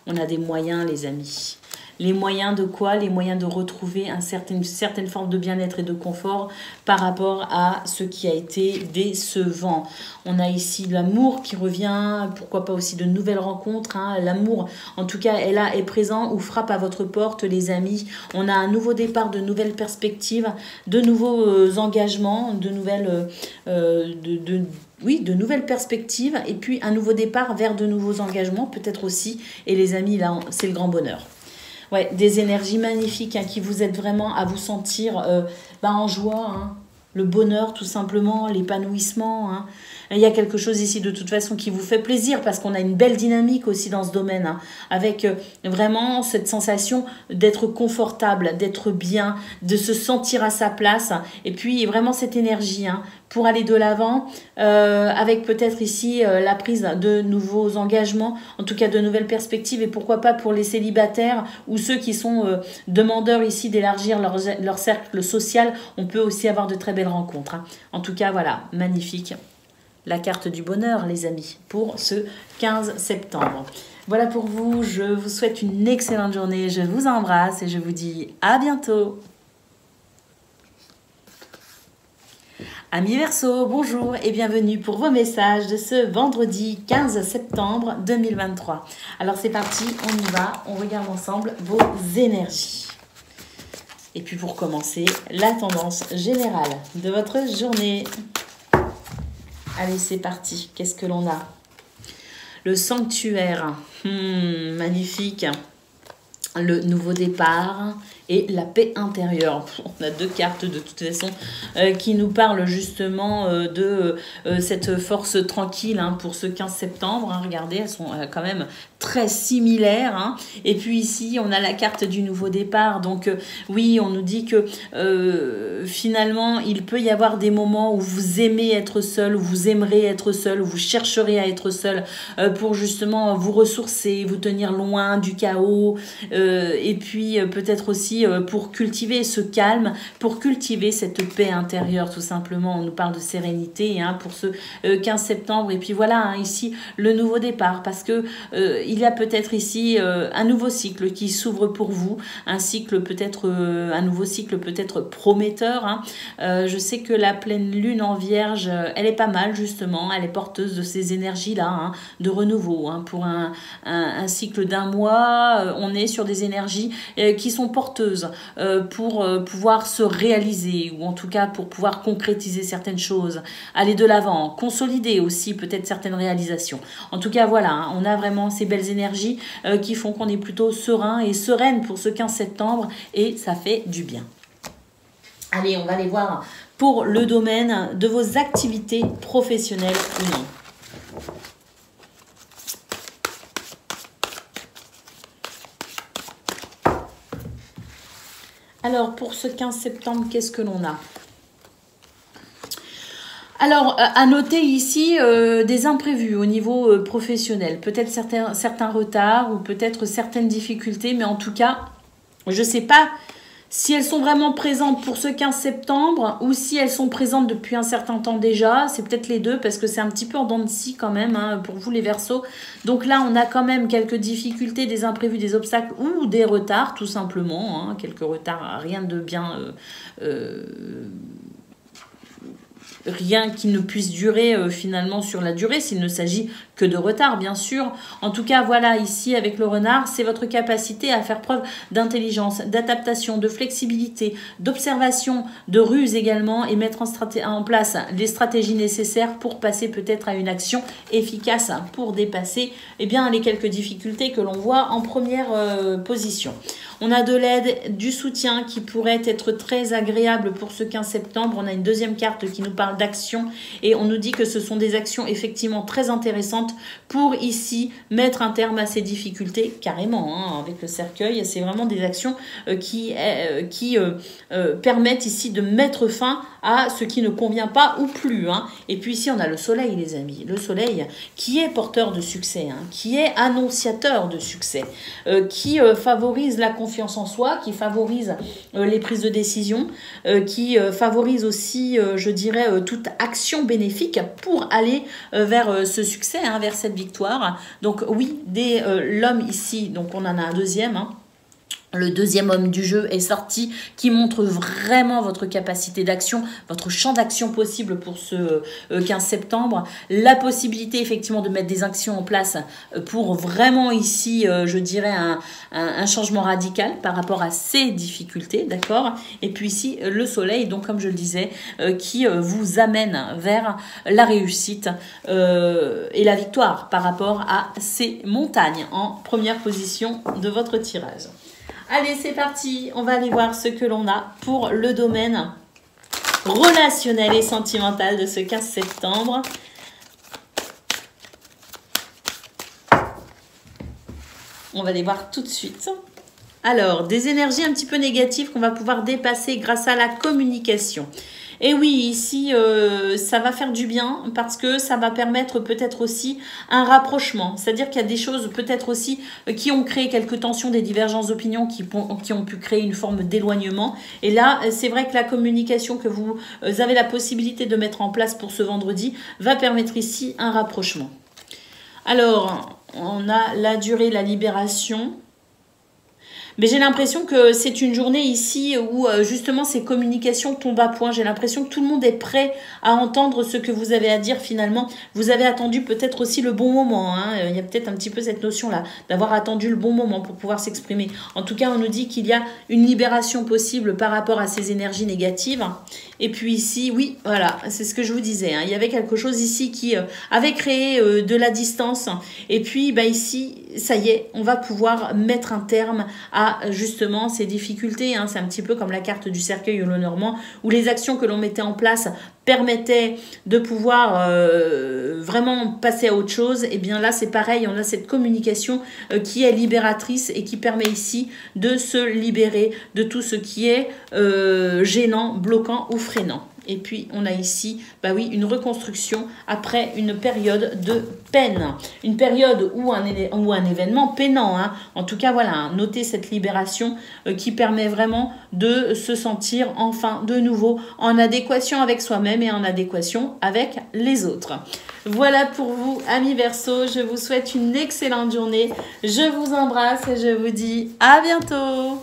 On a des moyens, les amis. Les moyens de quoi? Les moyens de retrouver une certaine forme de bien-être et de confort par rapport à ce qui a été décevant. On a ici l'amour qui revient, pourquoi pas aussi de nouvelles rencontres. Hein. L'amour, en tout cas, est présent ou frappe à votre porte, les amis. On a un nouveau départ, de nouvelles perspectives, de nouveaux engagements, de nouvelles... de nouvelles perspectives et puis un nouveau départ vers de nouveaux engagements peut-être aussi. Et les amis, là, c'est le grand bonheur. Ouais, des énergies magnifiques hein, qui vous aident vraiment à vous sentir en joie, hein. Le bonheur tout simplement, l'épanouissement. Hein. Il y a quelque chose ici de toute façon qui vous fait plaisir parce qu'on a une belle dynamique aussi dans ce domaine, hein, avec vraiment cette sensation d'être confortable, d'être bien, de se sentir à sa place. Et puis vraiment cette énergie hein, pour aller de l'avant avec peut-être ici la prise de nouveaux engagements, en tout cas de nouvelles perspectives et pourquoi pas pour les célibataires ou ceux qui sont demandeurs ici d'élargir leur cercle social, on peut aussi avoir de très belles rencontres. Hein. En tout cas, voilà, magnifique. La carte du bonheur, les amis, pour ce 15 septembre. Voilà pour vous, je vous souhaite une excellente journée, je vous embrasse et je vous dis à bientôt. Amis Verseau, bonjour et bienvenue pour vos messages de ce vendredi 15 septembre 2023. Alors c'est parti, on y va, on regarde ensemble vos énergies. Et puis pour commencer, la tendance générale de votre journée. Allez, c'est parti. Qu'est-ce que l'on a? Le sanctuaire. Magnifique. Le nouveau départ et la paix intérieure. On a deux cartes de toute façon qui nous parlent justement de cette force tranquille hein, pour ce 15 septembre. Hein. Regardez, elles sont quand même très similaires. Hein. Et puis ici, on a la carte du nouveau départ. Donc oui, on nous dit que finalement, il peut y avoir des moments où vous aimez être seul, où vous aimerez être seul, où vous chercherez à être seul pour justement vous ressourcer, vous tenir loin du chaos et puis peut-être aussi pour cultiver ce calme, pour cultiver cette paix intérieure tout simplement. On nous parle de sérénité hein, pour ce 15 septembre et puis voilà hein, ici le nouveau départ parce que il y a peut-être ici un nouveau cycle qui s'ouvre pour vous, un cycle peut-être un nouveau cycle peut-être prometteur. Hein. Je sais que la pleine lune en Vierge, elle est pas mal justement, elle est porteuse de ces énergies-là, hein, de renouveau. Hein. Pour un cycle d'un mois, on est sur des énergies qui sont porteuses porteuse pour pouvoir se réaliser, ou en tout cas pour pouvoir concrétiser certaines choses, aller de l'avant, consolider aussi peut-être certaines réalisations. En tout cas, voilà, hein, on a vraiment ces belles énergies qui font qu'on est plutôt serein et sereine pour ce 15 septembre et ça fait du bien. Allez, on va aller voir pour le domaine de vos activités professionnelles ou non. Alors, pour ce 15 septembre, qu'est-ce que l'on a? Alors, à noter ici des imprévus au niveau professionnel. Peut-être certains retards ou peut-être certaines difficultés, mais en tout cas, je ne sais pas si elles sont vraiment présentes pour ce 15 septembre ou si elles sont présentes depuis un certain temps déjà. C'est peut-être les deux parce que c'est un petit peu en dents de scie quand même hein, pour vous les Verseaux. Donc là, on a quand même quelques difficultés, des imprévus, des obstacles ou des retards tout simplement. Hein, quelques retards, rien de bien... rien qui ne puisse durer finalement sur la durée, s'il ne s'agit que de retard, bien sûr. En tout cas, voilà, ici, avec le renard, c'est votre capacité à faire preuve d'intelligence, d'adaptation, de flexibilité, d'observation, de ruse également, et mettre en place les stratégies nécessaires pour passer peut-être à une action efficace pour dépasser eh bien, les quelques difficultés que l'on voit en première position. On a de l'aide, du soutien qui pourrait être très agréable pour ce 15 septembre. On a une deuxième carte qui nous parle d'action et on nous dit que ce sont des actions effectivement très intéressantes pour ici mettre un terme à ces difficultés carrément. Hein, avec le cercueil, c'est vraiment des actions qui permettent ici de mettre fin à ce qui ne convient pas ou plus. Hein. Et puis ici, on a le soleil, les amis. Le soleil qui est porteur de succès, hein, qui est annonciateur de succès, qui favorise la confiance en soi, qui favorise les prises de décision, qui favorise aussi, je dirais, toute action bénéfique pour aller vers ce succès, hein, vers cette victoire. Donc oui, l'homme ici, donc on en a un deuxième, hein. Le deuxième homme du jeu est sorti, qui montre vraiment votre capacité d'action, votre champ d'action possible pour ce 15 septembre. La possibilité effectivement de mettre des actions en place pour vraiment ici, je dirais, un changement radical par rapport à ces difficultés, d'accord? Et puis ici, le soleil, donc comme je le disais, qui vous amène vers la réussite et la victoire par rapport à ces montagnes en première position de votre tirage. Allez, c'est parti, on va aller voir ce que l'on a pour le domaine relationnel et sentimental de ce 15 septembre. On va les voir tout de suite. Alors, des énergies un petit peu négatives qu'on va pouvoir dépasser grâce à la communication. Et oui, ici, ça va faire du bien parce que ça va permettre peut-être aussi un rapprochement. C'est-à-dire qu'il y a des choses peut-être aussi qui ont créé quelques tensions, des divergences d'opinion qui ont pu créer une forme d'éloignement. Et là, c'est vrai que la communication que vous avez la possibilité de mettre en place pour ce vendredi va permettre ici un rapprochement. Alors, on a la durée, la libération. Mais j'ai l'impression que c'est une journée ici où justement ces communications tombent à point. J'ai l'impression que tout le monde est prêt à entendre ce que vous avez à dire finalement. Vous avez attendu peut-être aussi le bon moment. Hein. Il y a peut-être un petit peu cette notion-là d'avoir attendu le bon moment pour pouvoir s'exprimer. En tout cas, on nous dit qu'il y a une libération possible par rapport à ces énergies négatives. Et puis ici, oui, voilà, c'est ce que je vous disais. Hein. Il y avait quelque chose ici qui avait créé de la distance. Et puis bah, ici, ça y est, on va pouvoir mettre un terme à justement ces difficultés. Hein. C'est un petit peu comme la carte du cercueil ou le normand, où les actions que l'on mettait en place permettaient de pouvoir vraiment passer à autre chose. Et bien là, c'est pareil, on a cette communication qui est libératrice et qui permet ici de se libérer de tout ce qui est gênant, bloquant ou freinant. Et puis, on a ici, bah oui, une reconstruction après une période de peine. Une période ou un événement peinant. Hein. En tout cas, voilà, hein, notez cette libération qui permet vraiment de se sentir enfin de nouveau en adéquation avec soi-même et en adéquation avec les autres. Voilà pour vous, amis Verseaux. Je vous souhaite une excellente journée. Je vous embrasse et je vous dis à bientôt.